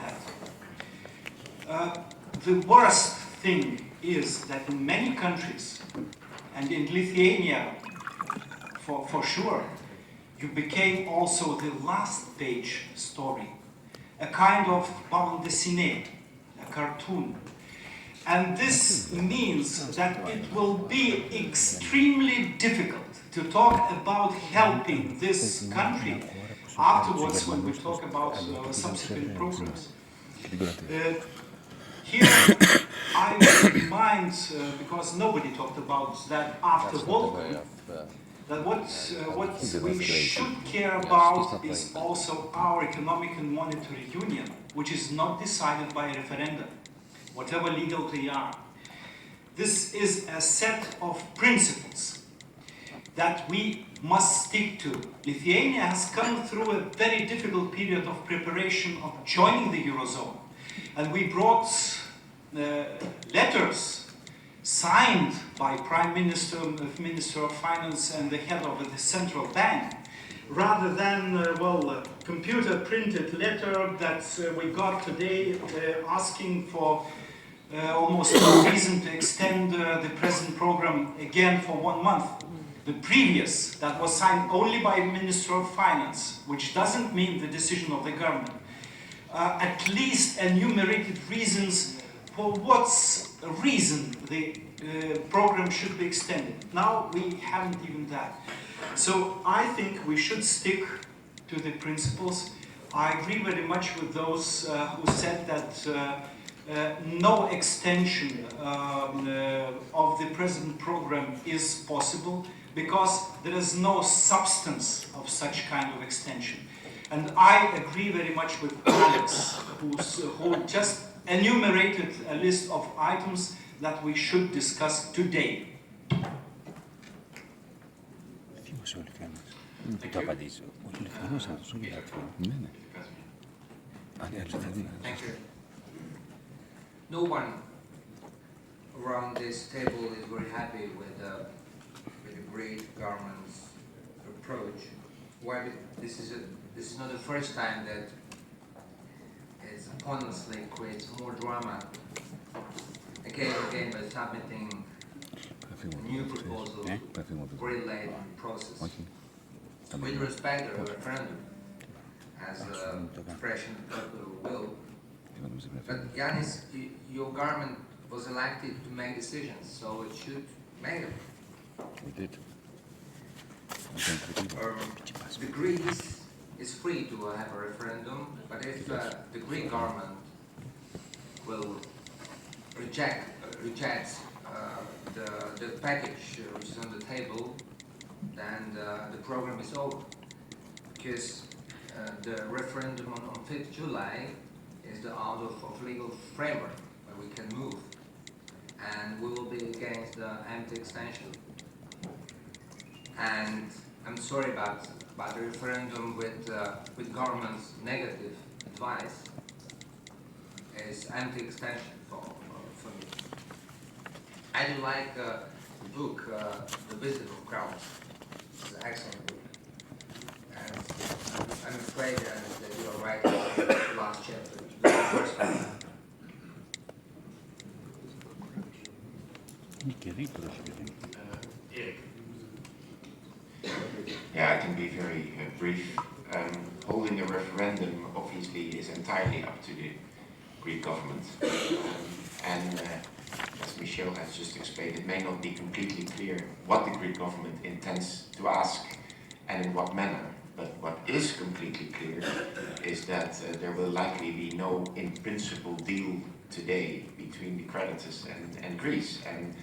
that. The worst thing is that in many countries, and in Lithuania for sure, you became also the last page story, a kind of bande dessinée, a cartoon. And this means that it will be extremely difficult to talk about helping this country afterwards when we talk about subsequent programs. Here I would remind, because nobody talked about that after Volkan, that what we should care about is also our economic and monetary union, which is not decided by a referendum, whatever legal they are. This is a set of principles that we must stick to. Lithuania has come through a very difficult period of preparation of joining the Eurozone. And we brought letters signed by Prime Minister, Minister of Finance and the head of the central bank, rather than, computer printed letter that we got today asking for almost no reason to extend the present program again for 1 month. The previous, that was signed only by Minister of Finance, which doesn't mean the decision of the government. At least enumerated reasons for what's reason the program should be extended. Now we haven't even that. So I think we should stick to the principles. I agree very much with those who said that no extension of the present program is possible because there is no substance of such kind of extension. And I agree very much with Alex, who just enumerated a list of items that we should discuss today. Thank you. No one around this table is very happy with the Greek government's approach. Why? This is not the first time that it honestly creates more drama again and again by submitting new proposals very late in the process. With respect to the referendum as an expression of popular will, but Yanis, your government was elected to make decisions, so it should make them. We did. The Greece is free to have a referendum, but if the Greek government will rejects the package which is on the table, then the program is over. Because the referendum on 5th July is the out of legal framework where we can move, and we will be against the anti-extension. And I'm sorry about the referendum with government's negative advice is anti-extension for me. I do like the book, The Visit of Crowds. It's an excellent book. And I'm afraid that you are right about the last chapter, the first one. Eric. Yeah, I can be very brief. Holding a referendum obviously is entirely up to the Greek government. And as Michel has just explained, it may not be completely clear what the Greek government intends to ask and in what manner. But what is completely clear is that there will likely be no in-principle deal today between the creditors and Greece. And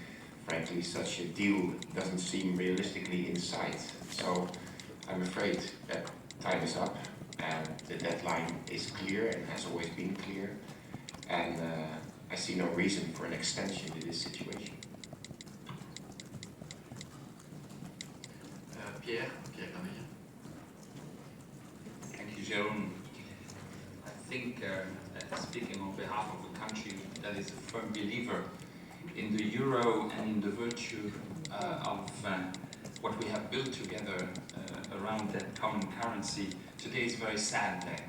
frankly, such a deal doesn't seem realistically in sight. So I'm afraid that time is up, and the deadline is clear and has always been clear. And I see no reason for an extension to this situation. Pierre Camille. Thank you, Jérôme. I think, speaking on behalf of a country that is a firm believer in the euro and in the virtue of what we have built together around that common currency, today is a very sad day.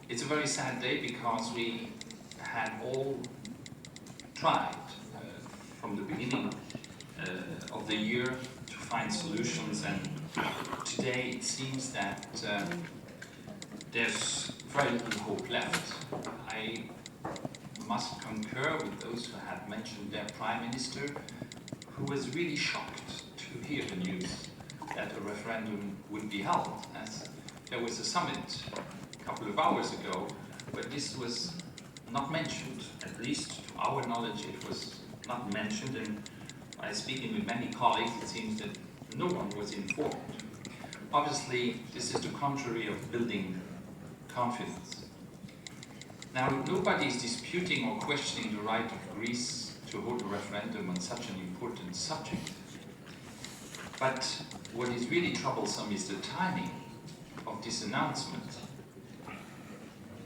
It's a very sad day because we had all tried from the beginning of the year to find solutions, and today it seems that there's very little hope left. I must concur with those who have mentioned their Prime Minister, who was really shocked to hear the news that a referendum would be held, as there was a summit a couple of hours ago where this was not mentioned. At least to our knowledge it was not mentioned, and by speaking with many colleagues it seems that no one was informed. Obviously this is the contrary of building confidence. Now, nobody is disputing or questioning the right of Greece to hold a referendum on such an important subject. But what is really troublesome is the timing of this announcement.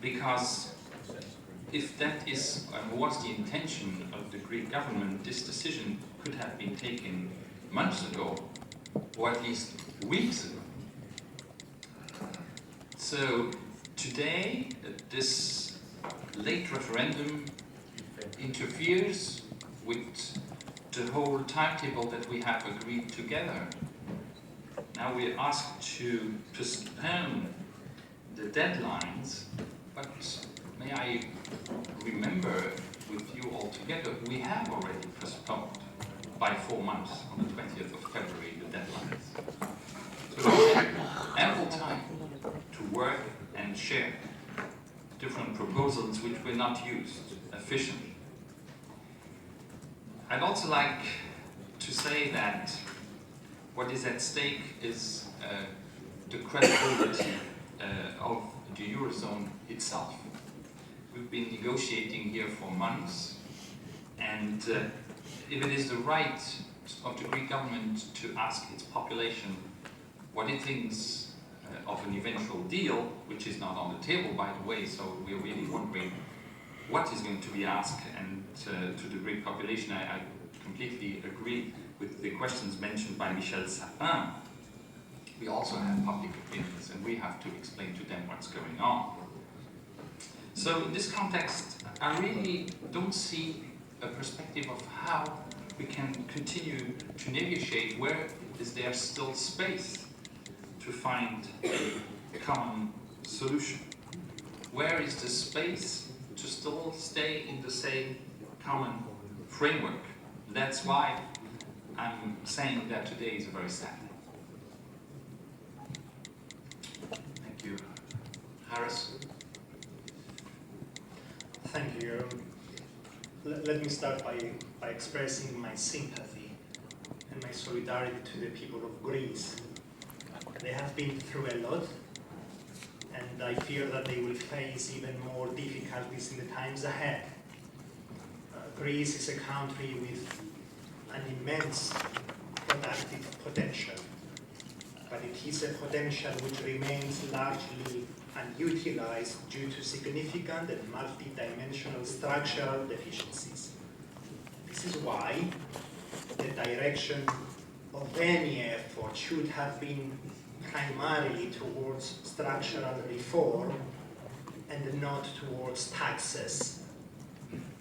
Because if that is and was the intention of the Greek government, this decision could have been taken months ago, or at least weeks ago. So today, this late referendum interferes with the whole timetable that we have agreed together. Now we're asked to postpone the deadlines, but may I remember with you all together, we have already postponed. by 4 months, on the 20th of February, the deadline is. So we have ample time to work and share different proposals which were not used efficiently. I'd also like to say that what is at stake is the credibility of the Eurozone itself. We've been negotiating here for months, and if it is the right of the Greek government to ask its population what it thinks of an eventual deal, which is not on the table, by the way, so we're really wondering what is going to be asked, and to the Greek population, I completely agree with the questions mentioned by Michel Sapin. We also have public opinions, and we have to explain to them what's going on. So in this context, I really don't see a perspective of how we can continue to negotiate. Where is there still space to find a common solution? Where is the space to still stay in the same common framework? That's why I'm saying that today is a very sad day. Thank you. Harris? Thank you. Let me start by expressing my sympathy and my solidarity to the people of Greece. They have been through a lot, and I fear that they will face even more difficulties in the times ahead. Greece is a country with an immense productive potential, but it is a potential which remains largely unutilized due to significant and multi-dimensional structural deficiencies. This is why the direction of any effort should have been primarily towards structural reform and not towards taxes.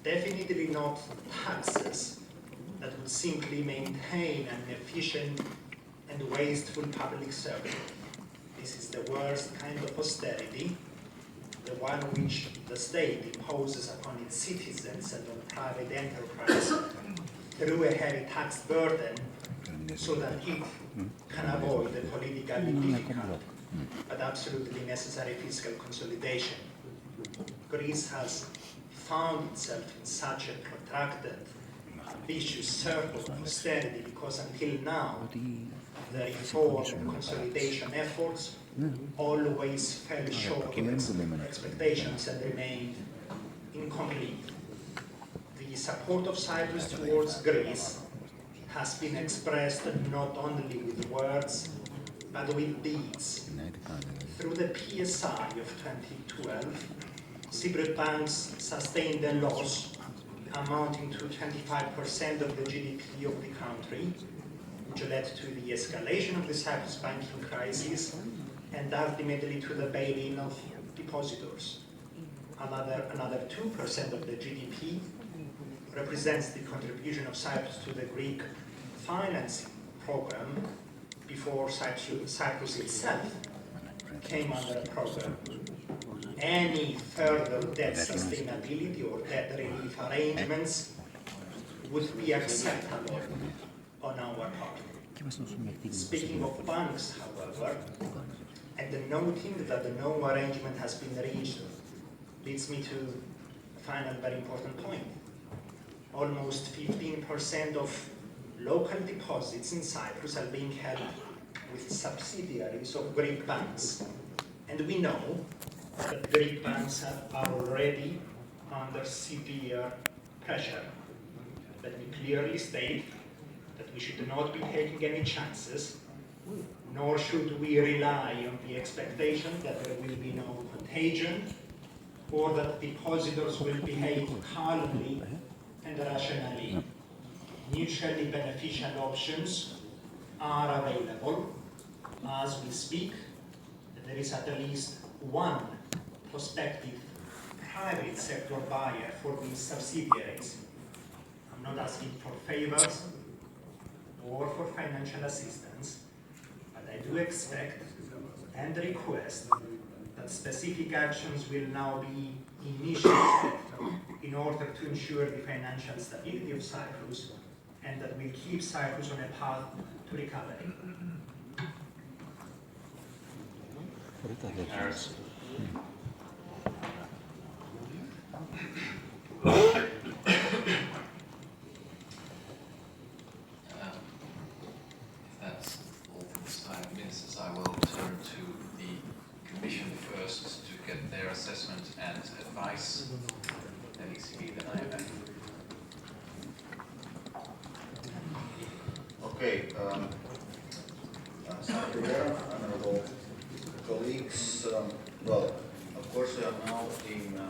Definitely not taxes that would simply maintain an efficient and wasteful public service. This is the worst kind of austerity, the one which the state imposes upon its citizens and on private enterprise through a heavy tax burden so that it can avoid the politically difficult but absolutely necessary fiscal consolidation. Greece has found itself in such a protracted, vicious circle of austerity because until now, the reform and consolidation efforts always fell short of expectations and remained incomplete. The support of Cyprus towards Greece has been expressed not only with words, but with deeds. Through the PSI of 2012, Cypriot banks sustained a loss amounting to 25% of the GDP of the country, which led to the escalation of the Cyprus banking crisis and ultimately to the bail-in of depositors. Another 2% of the GDP represents the contribution of Cyprus to the Greek financing program before Cyprus itself came under a program. Any further debt sustainability or debt relief arrangements would be acceptable on our part. Speaking of banks, however, and noting that no arrangement has been reached leads me to a final very important point. Almost 15% of local deposits in Cyprus are being held with subsidiaries of Greek banks. And we know that Greek banks are already under severe pressure. Let me clearly state that we should not be taking any chances, nor should we rely on the expectation that there will be no contagion or that depositors will behave calmly and rationally. Mutually beneficial options are available. As we speak, there is at least one prospective private sector buyer for these subsidiaries. I'm not asking for favors or for financial assistance, but I do expect and request that specific actions will now be initiated in order to ensure the financial stability of Cyprus and that will keep Cyprus on a path to recovery. Harris. If that's all from this time, ministers, I will turn to the Commission first to get their assessment and advice, then ECB, then IMF. Okay, thank you, honorable colleagues. Well, of course, we are now in a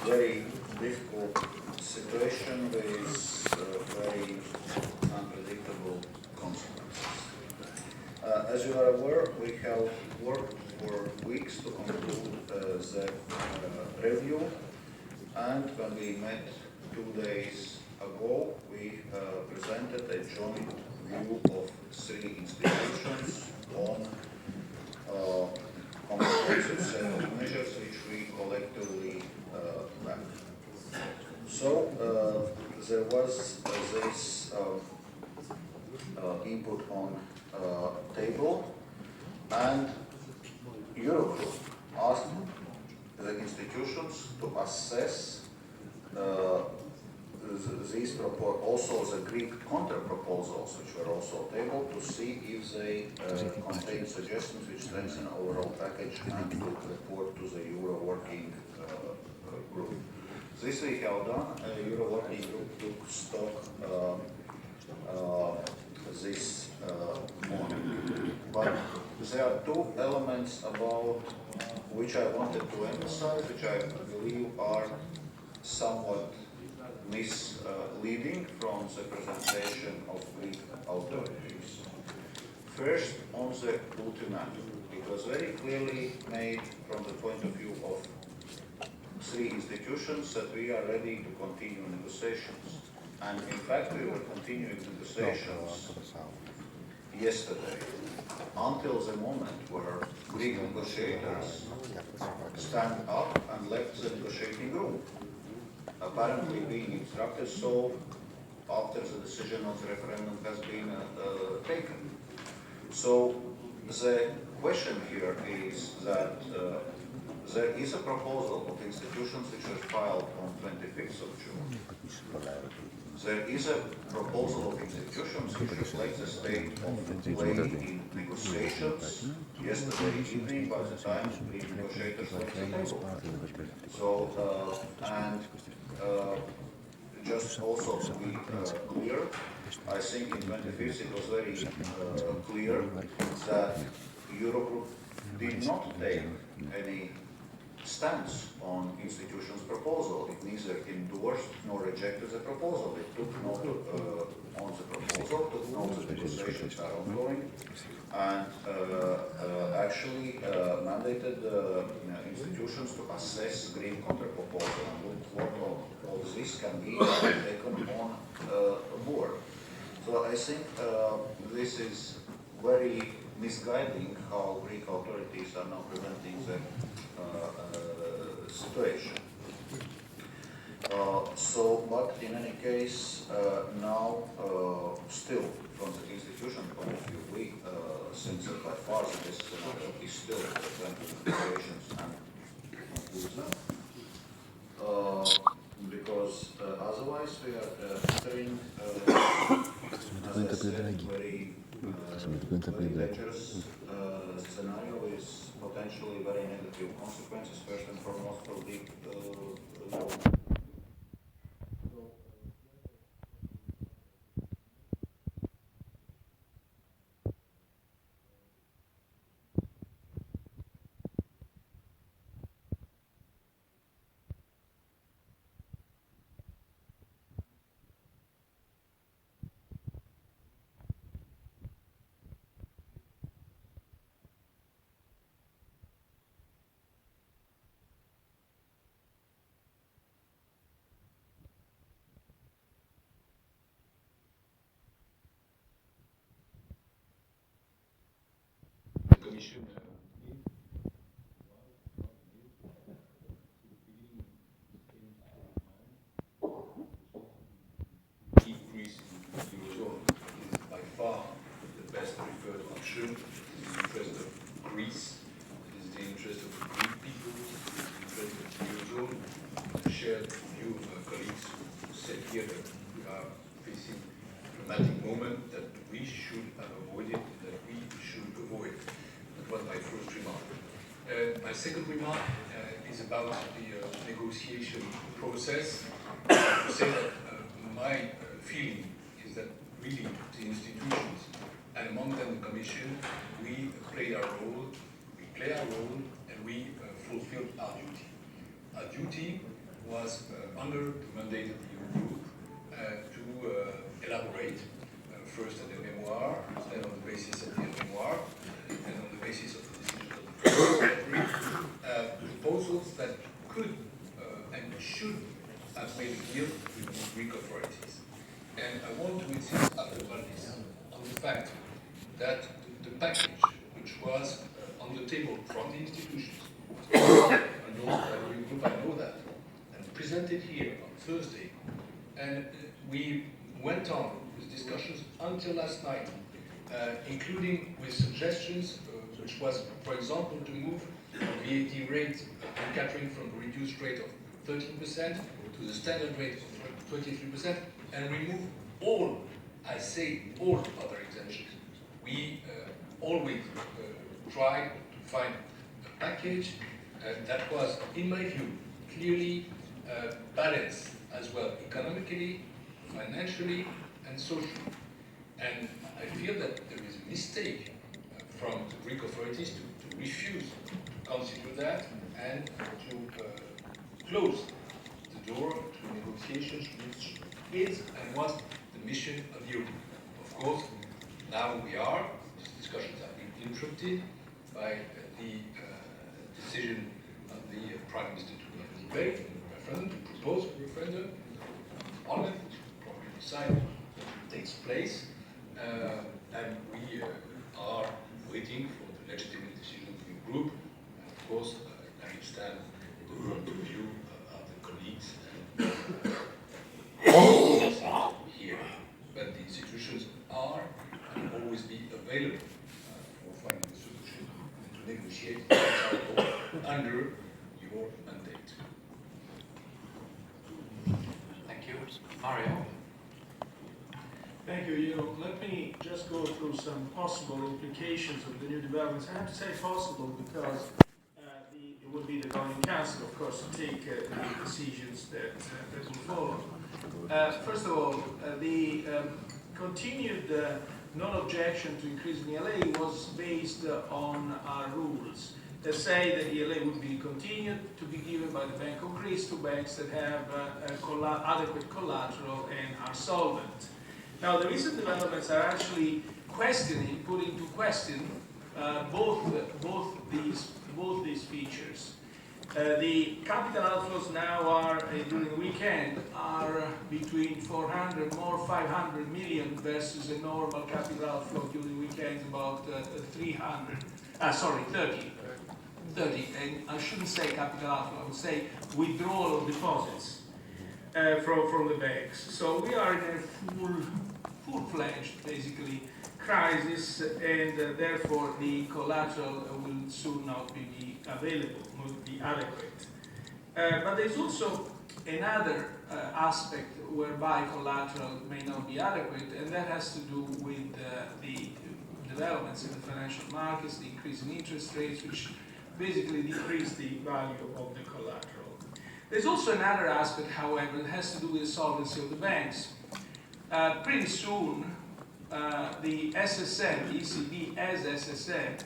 very difficult situation with very unpredictable consequences. As you are aware, we have worked for weeks to conclude the review, and when we met 2 days ago, we presented a joint view of 3 institutions on comprehensive set of measures which we collectively backed. So there was this input on table, and Eurogroup asked the institutions to assess these also the Greek counter-proposals, which were also tabled, to see if they contain suggestions which strengthen overall package and to report to the Euro working group. This we have done. Euro working group took stock this morning. But there are 2 elements about which I wanted to emphasize, which I believe are somewhat misleading from the presentation of Greek authorities. First, on the ultimatum, it was very clearly made from the point of view of 3 institutions that we are ready to continue negotiations. And in fact, we were continuing negotiations yesterday, until the moment where Greek negotiators stand up and left the negotiating room, apparently being instructed so after the decision of the referendum has been taken. So the question here is that there is a proposal of institutions which was filed on 25th of June. There is a proposal of institutions which reflects the state of play in negotiations yesterday evening by the time the negotiators left the table. So, just also to be clear, I think in 25th it was very clear that Eurogroup did not take any stance on institutions' proposal. It neither endorsed nor rejected the proposal. It took note on the proposal, took note that negotiations are ongoing, and actually mandated institutions to assess Greek counter-proposal and look what all this can be taken on board. So I think this is very misguiding how Greek authorities are now presenting the situation. But in any case, now still from the institution point of view, we think that by far this scenario is still presenting negotiations and conclude them. Because otherwise we are entering, as I said, very dangerous scenario with potentially very negative consequences, first and foremost for the Commission My second remark is about the negotiation process. To say that my feeling is that really the institutions, and among them the Commission, we play our role, and we fulfilled our duty. Our duty was under the mandate of the Eurogroup to elaborate first at the memoir, then on the basis of the memoir, and on the basis of the decision of the President, proposals that could and should have made a deal with the Greek authorities. And I want to insist after this on the fact that the package which was on the table from the institutions, I know that, and presented here on Thursday, and we went on with discussions until last night, including with suggestions, which was, for example, to move the VAT rate on catering from the reduced rate of 13% to the standard rate of 23%, and remove all, I say all other exemptions. We always tried to find a package that was, in my view, clearly balanced as well, economically, financially, and socially. And I feel that there is a mistake from the Greek authorities to refuse to consider that and to close the door to negotiations, which is and was the mission of the Eurogroup. Of course, now we are, these discussions have been interrupted by the decision of the Prime Minister to debate the referendum, to propose a referendum. Parliament will probably decide what takes place, and we are waiting for the legitimate decision of the group. And of course, I understand the point of view of the colleagues here, but the institutions are and will always be available for finding a solution and to negotiate under your mandate. Thank you. Mario? Thank you. Let me just go through some possible implications of the new developments. I have to say possible because it will be the governing council, of course, to take the decisions that will follow. First of all, the continued non-objection to increasing ELA was based on our rules that say that ELA would be continued to be given by the Bank of Greece to banks that have adequate collateral and are solvent. Now, the recent developments are actually putting into question both these features. The capital outflows now are, during the weekend, are between 500 million versus a normal capital outflow during the weekend about 30. And I shouldn't say capital outflow, I would say withdrawal of deposits from the banks. So we are in a full-fledged, basically, crisis, and therefore the collateral will soon not be available, won't be adequate. But there's also another aspect whereby collateral may not be adequate, and that has to do with the developments in the financial markets, the increase in interest rates, which basically decrease the value of the collateral. There's also another aspect, however, that has to do with the solvency of the banks. Pretty soon, the SSM, ECB as SSM,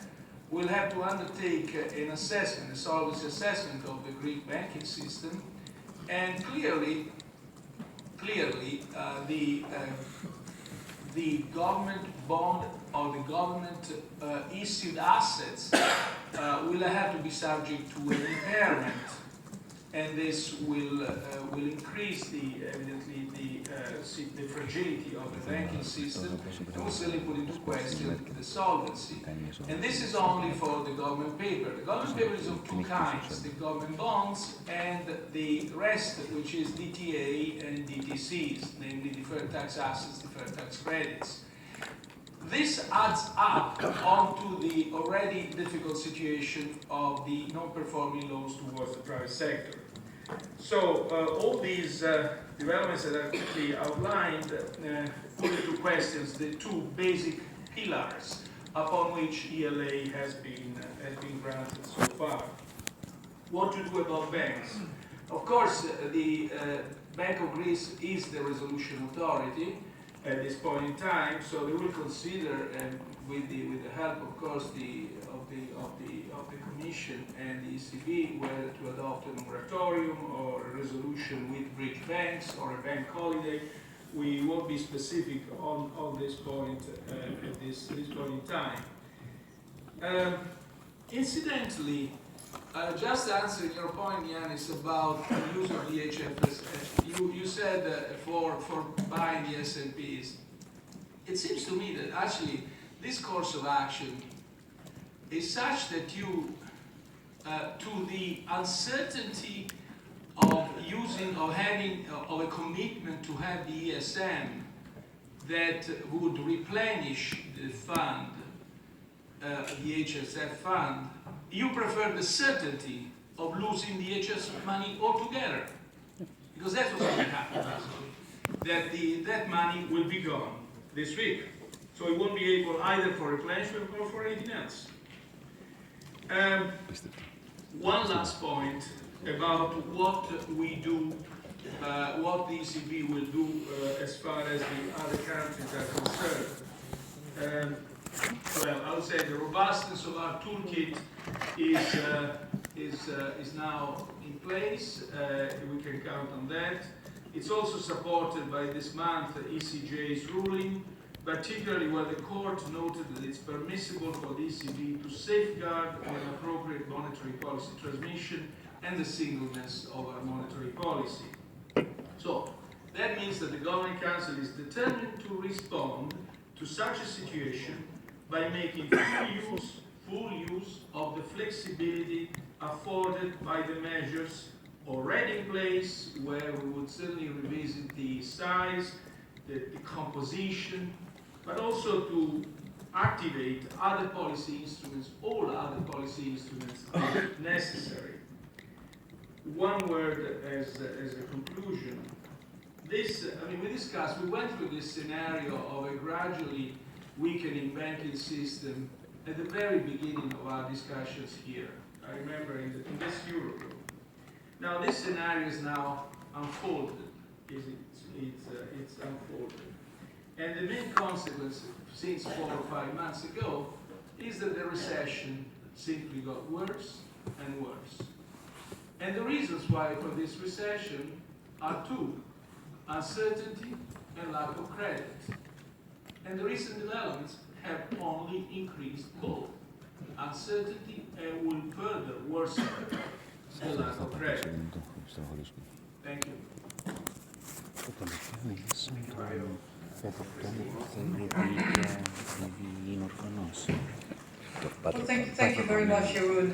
will have to undertake an assessment, a solvency assessment of the Greek banking system, and clearly the government bond or the government issued assets will have to be subject to an impairment, and this will increase evidently the fragility of the banking system, and will certainly put into question the solvency. And this is only for the government paper. The government paper is of two kinds: the government bonds and the rest, which is DTA and DTCs, namely deferred tax assets, deferred tax credits. This adds up onto the already difficult situation of the non-performing loans towards the private sector. So all these developments that are quickly outlined put into questions the two basic pillars upon which ELA has been granted so far. what to do about banks. Of course, the Bank of Greece is the resolution authority at this point in time, so they will consider, with the help, of course, of the Commission and the ECB, whether to adopt a moratorium or a resolution with Greek banks or a bank holiday. We won't be specific on this point at this point in time. Incidentally, just answering your point, Yanis, about the use of the HFSF, you said for buying the S&Ps. It seems to me that actually this course of action is such that you, to the uncertainty of of a commitment to have the ESM that would replenish the fund, the HSF fund, you prefer the certainty of losing the HSF money altogether. Because that's what's going to happen, basically. That money will be gone this week. So it won't be able either for replenishment or for anything else. One last point about what we do, what the ECB will do as far as the other countries are concerned. Well, I would say the robustness of our toolkit is now in place. We can count on that. It's also supported by this month ECJ's ruling, particularly where the court noted that it's permissible for the ECB to safeguard an appropriate monetary policy transmission and the singleness of our monetary policy. So that means that the Governing Council is determined to respond to such a situation by making full use of the flexibility afforded by the measures already in place, where we would certainly revisit the size, the composition, but also to activate other policy instruments, all other policy instruments necessary. One word as a conclusion. We went through this scenario of a gradually weakening banking system at the very beginning of our discussions here. I remember in this Eurogroup. Now this scenario is now unfolded. It's unfolded. And the main consequence since 4 or 5 months ago is that the recession simply got worse and worse. And the reasons why for this recession are two: uncertainty and lack of credit. And the recent developments have only increased both uncertainty and will further worsen the lack of credit. Thank you. Well, thank you very much, Jeroen.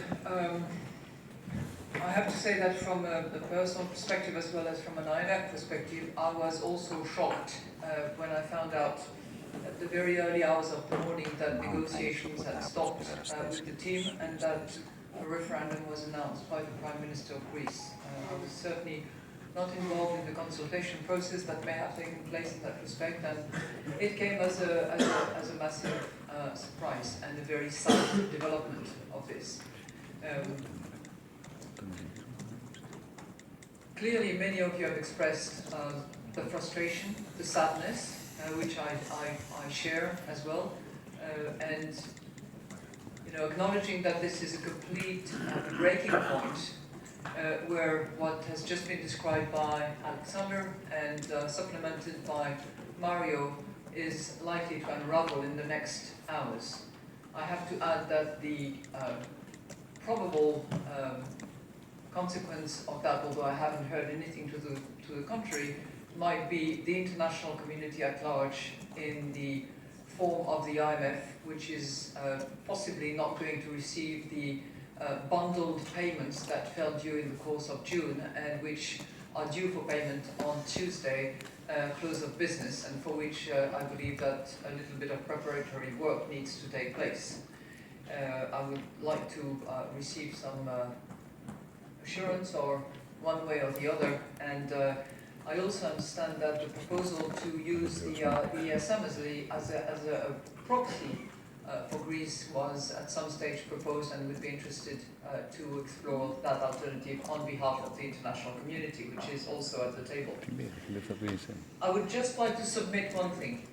I have to say that from a personal perspective as well as from an IMF perspective, I was also shocked when I found out at the very early hours of the morning that negotiations had stopped with the team and that a referendum was announced by the Prime Minister of Greece. I was certainly not involved in the consultation process that may have taken place in that respect, and it came as a massive surprise and a very sudden development of this. Clearly, many of you have expressed the frustration, the sadness, which I share as well, and acknowledging that this is a complete breaking point where what has just been described by Alexander and supplemented by Mario is likely to unravel in the next hours. I have to add that the probable consequence of that, although I haven't heard anything to the contrary, might be the international community at large in the form of the IMF, which is possibly not going to receive the bundled payments that fell due in the course of June and which are due for payment on Tuesday, close of business, and for which I believe that a little bit of preparatory work needs to take place. I would like to receive some assurance or one way or the other, and I also understand that the proposal to use the ESM as a proxy for Greece was at some stage proposed and would be interested to explore that alternative on behalf of the international community, which is also at the table. I would just like to submit one thing.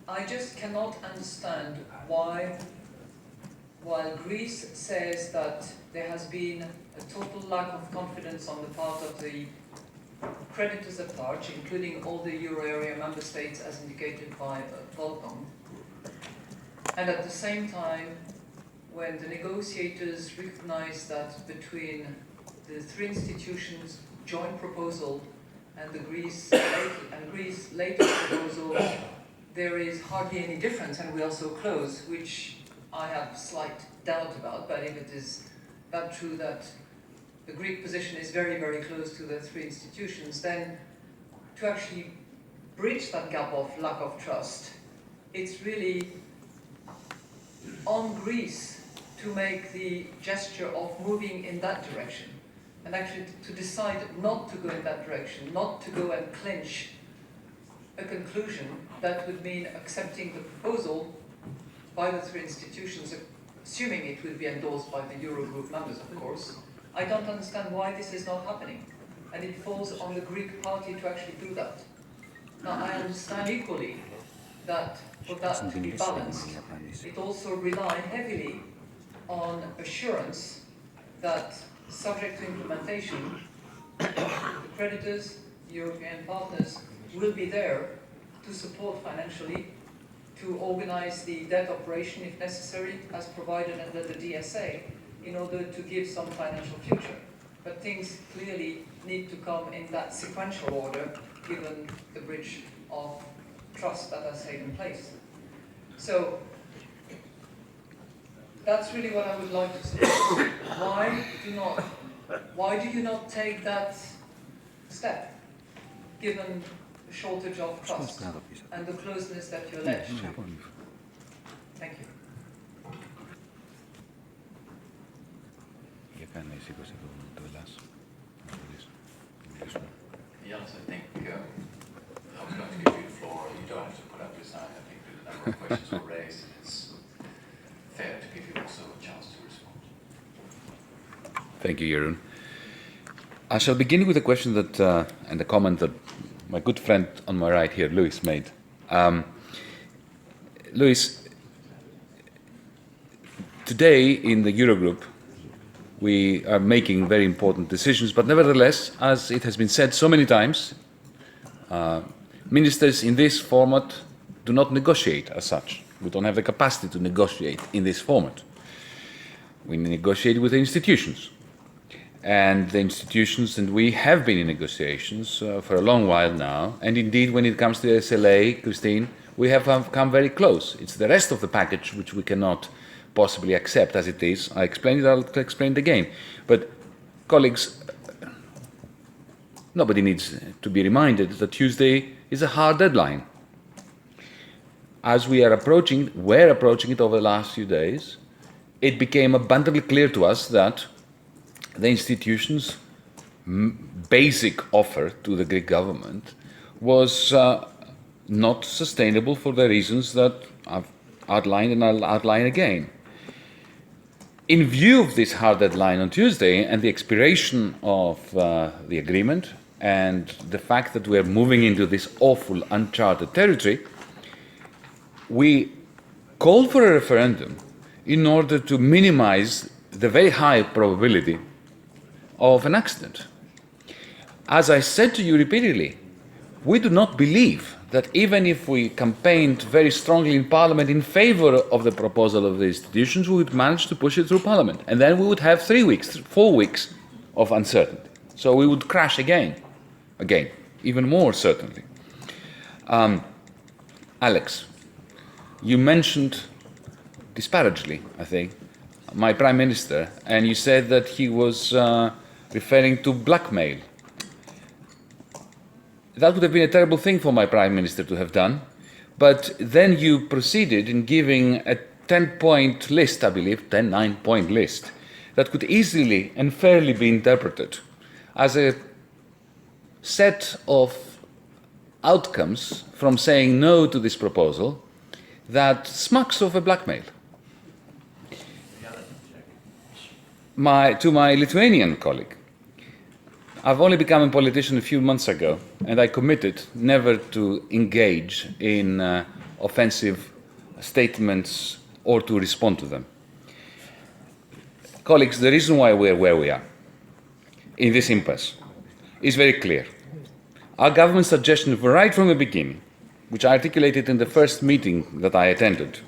I just cannot understand why, while Greece says that there has been a total lack of confidence on the part of the creditors at large, including all the euro area member states as indicated by Volcom, and at the same time, when the negotiators recognize that between the three institutions' joint proposal and the Greece later proposal, there is hardly any difference, and we are so close, which I have slight doubt about. But if it is that true that the Greek position is very, very close to the three institutions, then to actually bridge that gap of lack of trust, it's really on Greece to make the gesture of moving in that direction, and actually to decide not to go in that direction, not to go and clinch a conclusion that would mean accepting the proposal by the three institutions, assuming it will be endorsed by the Eurogroup members, of course. I don't understand why this is not happening, and it falls on the Greek party to actually do that. Now, I understand equally that for that to be balanced, it also relies heavily on assurance that, subject to implementation, the creditors, the European partners, will be there to support financially, to organize the debt operation if necessary, as provided under the DSA, in order to give some financial future. But things clearly need to come in that sequential order, given the bridge of trust that has taken place. So, that's really what I would like to suggest. Why do you not take that step, given the shortage of trust and the closeness that you allege? Thank you. Yes, I think I was going to give you the floor. You don't have to put up your sign. I think that a number of questions were raised, and it's fair to give you also a chance to respond. Thank you, Jeroen. I shall begin with a question that, and a comment that my good friend on my right here, Luis, made. Luis, today in the Eurogroup, we are making very important decisions, but nevertheless, as it has been said so many times, ministers in this format do not negotiate as such. We don't have the capacity to negotiate in this format. We negotiate with the institutions. And the institutions, and we have been in negotiations for a long while now, and indeed when it comes to the SLA, Christine, we have come very close. It's the rest of the package which we cannot possibly accept as it is. I explained it, I'll explain it again. But colleagues, nobody needs to be reminded that Tuesday is a hard deadline. As we're approaching it over the last few days, it became abundantly clear to us that the institution's basic offer to the Greek government was not sustainable for the reasons that I've outlined and I'll outline again. In view of this hard deadline on Tuesday and the expiration of the agreement and the fact that we're moving into this awful uncharted territory, we called for a referendum in order to minimize the very high probability of an accident. As I said to you repeatedly, we do not believe that even if we campaigned very strongly in Parliament in favor of the proposal of the institutions, we would manage to push it through Parliament. And then we would have 3 weeks, 4 weeks of uncertainty. So we would crash again, even more certainly. Alex, you mentioned disparagingly, I think, my Prime Minister, and you said that he was referring to blackmail. That would have been a terrible thing for my Prime Minister to have done, but then you proceeded in giving a 10-point list, I believe, 9-point list, that could easily and fairly be interpreted as a set of outcomes from saying no to this proposal that smacks of a blackmail. To my Lithuanian colleague, I've only become a politician a few months ago, and I committed never to engage in offensive statements or to respond to them. Colleagues, the reason why we're where we are in this impasse is very clear. Our government suggestion right from the beginning, which I articulated in the first meeting that I attended,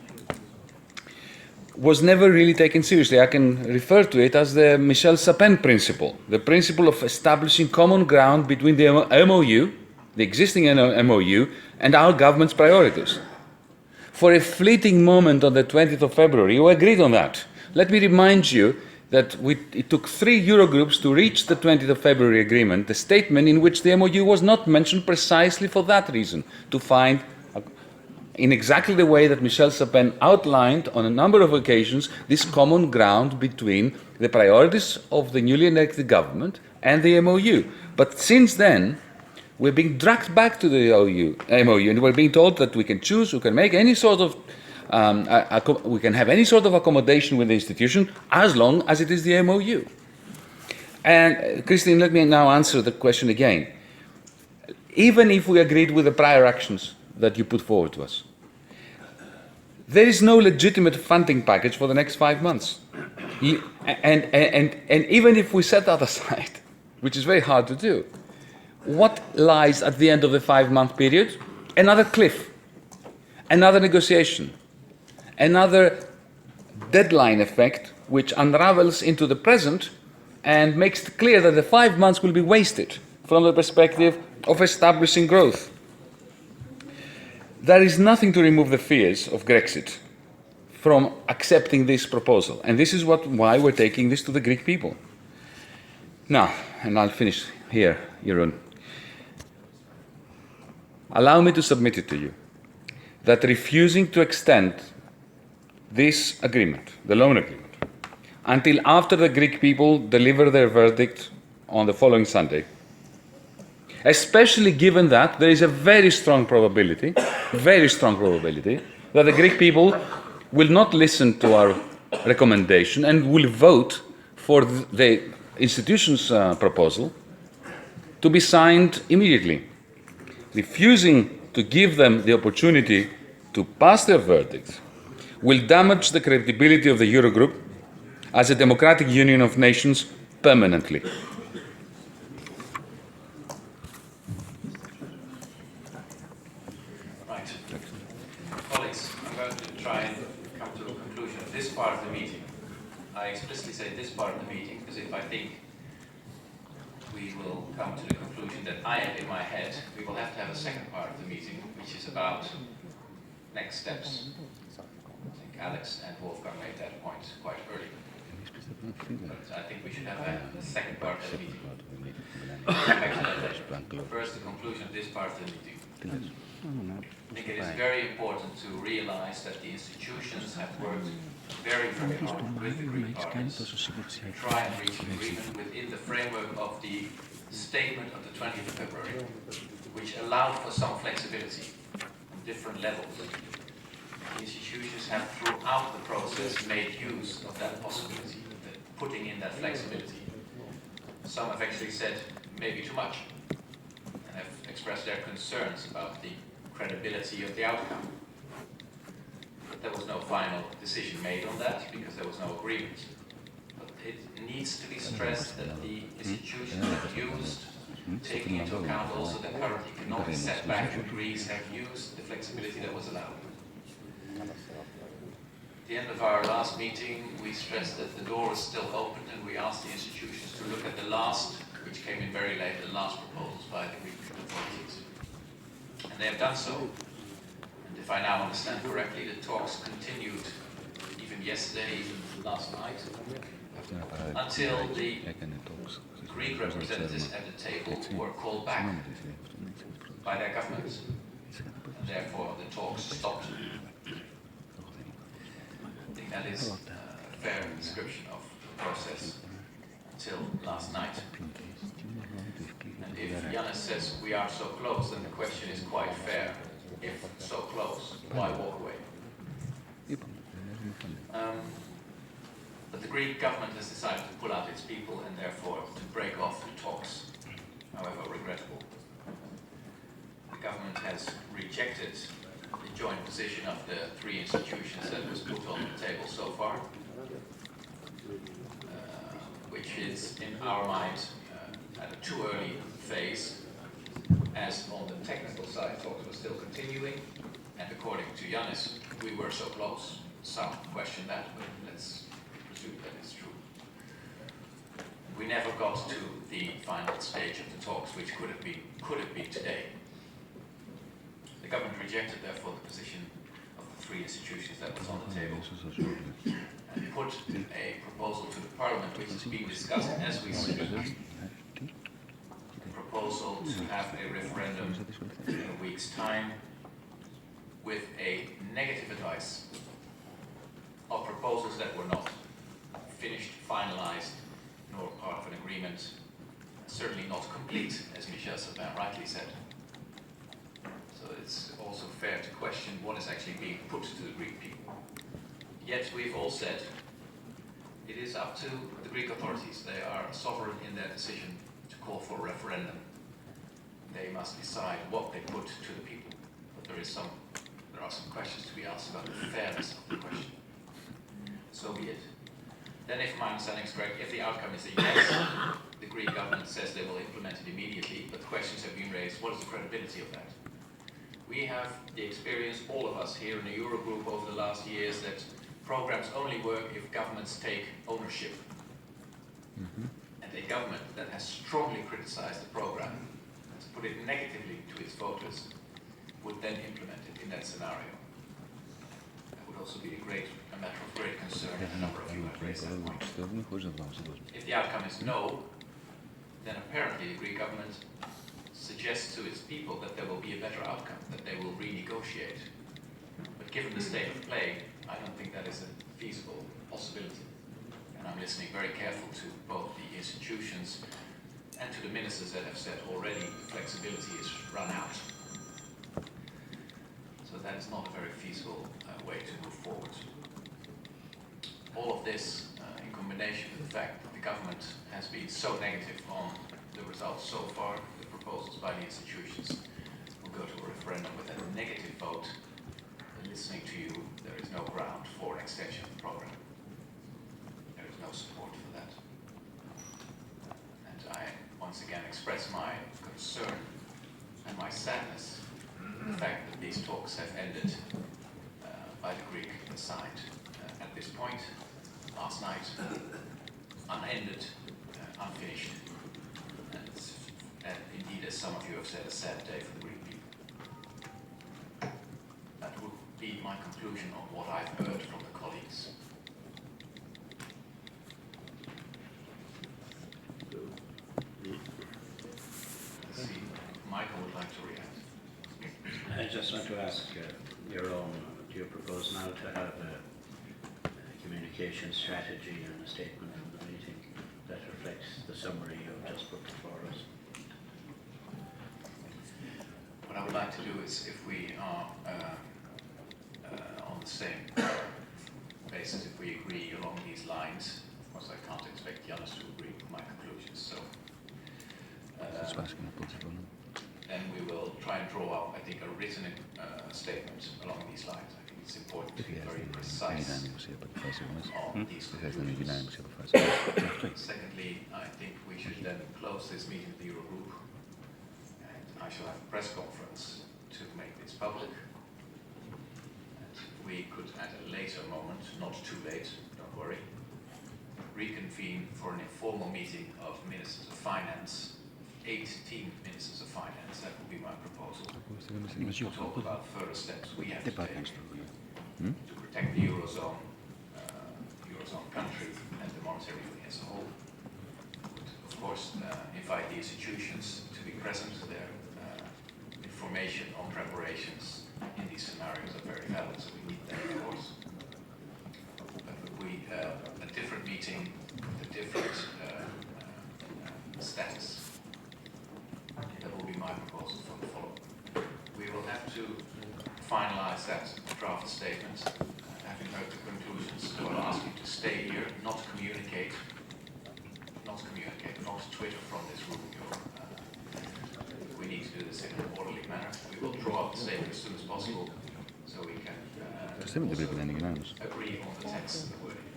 was never really taken seriously. I can refer to it as the Michel Sapin principle, the principle of establishing common ground between the MOU, the existing MOU, and our government's priorities. For a fleeting moment on the 20th of February, we agreed on that. Let me remind you that it took 3 Eurogroups to reach the 20th of February agreement, the statement in which the MOU was not mentioned precisely for that reason, to find in exactly the way that Michel Sapin outlined on a number of occasions this common ground between the priorities of the newly elected government and the MOU. But since then, we're being dragged back to the MOU, and we're being told that we can choose, we can make any sort of, we can have any sort of accommodation with the institution as long as it is the MOU. And Christine, let me now answer the question again. Even if we agreed with the prior actions that you put forward to us, there is no legitimate funding package for the next 5 months. And even if we set that aside, which is very hard to do, what lies at the end of the 5-month period? Another cliff, another negotiation, another deadline effect which unravels into the present and makes it clear that the 5 months will be wasted from the perspective of establishing growth. There is nothing to remove the fears of Grexit from accepting this proposal, and this is why we're taking this to the Greek people. Now, and I'll finish here, Jeroen. Allow me to submit it to you that refusing to extend this agreement, the loan agreement, until after the Greek people deliver their verdict on the following Sunday, especially given that there is a very strong probability that the Greek people will not listen to our recommendation and will vote for the institution's proposal to be signed immediately. Refusing to give them the opportunity to pass their verdict will damage the credibility of the Eurogroup as a democratic union of nations permanently. Right. Colleagues, I'm going to try and come to a conclusion of this part of the meeting. I explicitly say this part of the meeting because if I think we will come to the conclusion that I have in my head, we will have to have a second part of the meeting, which is about next steps. I think Alex and Wolfgang made that point quite early. But I think we should have a second part of the meeting. First, the conclusion of this part of the meeting. I think it is very important to realize that the institutions have worked very, very hard with the Greek parties to try and reach an agreement within the framework of the statement of the 20th of February, which allowed for some flexibility on different levels. The institutions have throughout the process made use of that possibility, putting in that flexibility. Some have actually said maybe too much and have expressed their concerns about the credibility of the outcome. But there was no final decision made on that because there was no agreement. But it needs to be stressed that the institutions have used, taking into account also the current economic setback in Greece, have used the flexibility that was allowed. At the end of our last meeting, we stressed that the door is still open and we asked the institutions to look at the last, which came in very late, the last proposals by the Greek authorities. And they have done so. And if I now understand correctly, the talks continued even yesterday, even last night, until the Greek representatives at the table were called back by their governments. And therefore the talks stopped. I think that is a fair description of the process. until last night. And if Yanis says we are so close, then the question is quite fair. If so close, why walk away? But the Greek government has decided to pull out its people and therefore to break off the talks, however regrettable. The government has rejected the joint position of the three institutions that was put on the table so far, which is, in our mind, at a too early phase, as on the technical side talks were still continuing, and according to Yanis, we were so close. Some question that, but let's presume that it's true. We never got to the final stage of the talks, which could have been today. The government rejected, therefore, the position of the three institutions that was on the table and put a proposal to the Parliament, which is being discussed as we speak. A proposal to have a referendum in a week's time with a negative advice of proposals that were not finished, finalized, nor part of an agreement, certainly not complete, as Michel Sapin rightly said. So it's also fair to question what is actually being put to the Greek people. Yet we've all said it is up to the Greek authorities. They are sovereign in their decision to call for a referendum. They must decide what they put to the people. But there are some questions to be asked about the fairness of the question. So be it. Then, if my understanding is correct, if the outcome is a yes, the Greek government says they will implement it immediately, but questions have been raised, what is the credibility of that? We have the experience, all of us here in the Eurogroup over the last years, that programs only work if governments take ownership. And a government that has strongly criticized the program, has put it negatively to its voters, would then implement it in that scenario. That would also be a matter of great concern, and a number of you have raised that point. If the outcome is no, then apparently the Greek government suggests to its people that there will be a better outcome, that they will renegotiate. But given the state of play, I don't think that is a feasible possibility. And I'm listening very careful to both the institutions and to the ministers that have said already flexibility is run out. So that is not a very feasible way to move forward. All of this, in combination with the fact that the government has been so negative on the results so far, the proposals by the institutions will go to a referendum with a negative vote. And listening to you, there is no ground for an extension of the program. There is no support for that. And I once again express my concern and my sadness at the fact that these talks have ended by the Greek side at this point, last night, unended, unfinished. And indeed, as some of you have said, a sad day for the Greek people. That would be my conclusion on what I've heard from the colleagues. Let's see, Michael would like to react. I just want to ask do you propose now to have a communication strategy and a statement from the meeting that reflects the summary you've just put before us? What I would like to do is, if we are on the same basis, if we agree along these lines, of course I can't expect Yanis to agree with my conclusions, so then we will try and draw up, I think, a written statement along these lines. I think it's important to be very precise on these conclusions. Secondly, I think we should then close this meeting of the Eurogroup, and I shall have a press conference to make this public. And we could, at a later moment, not too late, don't worry, reconvene for an informal meeting of Ministers of Finance, 18 Ministers of Finance. That would be my proposal. To talk about further steps we have to take to protect the Eurozone country and the monetary union as a whole. Of course, invite the institutions to be present. Their information on preparations in these scenarios are very valid, so we need that, of course. But we a different meeting, a different that draft statement, having heard the conclusions, so I'll ask you to stay here, not communicate, not Twitter from this room. We need to do this in an orderly manner. We will draw up the statement as soon as possible, so we can agree on the text and the wording.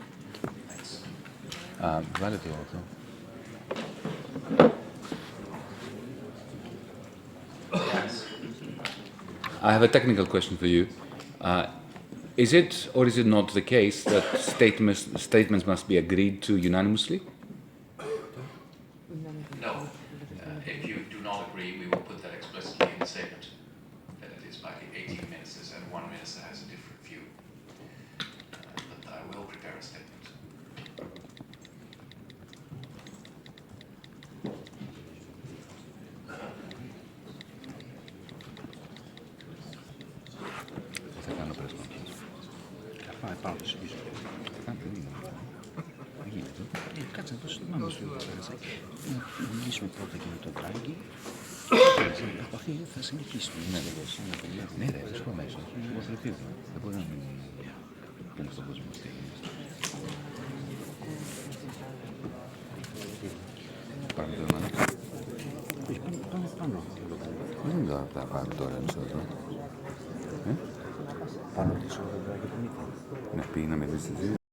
Thanks. I have a technical question for you. Is it or is it not the case that statements must be agreed to unanimously? No. If you do not agree, we will put that explicitly in the statement. That it is by the 18 ministers and one minister has a different view. But I will prepare a statement. Κάτσε να δώσω να μιλήσουμε πρώτα και με τον Τράγκη. Αυτή θα συνεχίσουμε. Ναι, ρε, δεν σου αμέσως. Δεν μπορεί να μην πούμε στον κόσμο τι είναι. Πάμε το έμανα. Όχι, πάμε πάνω. Δεν είναι τα πάμε τώρα εμείς εδώ. Πάνω τη ώρα και το μήπο. Να πει να μιλήσεις δύο.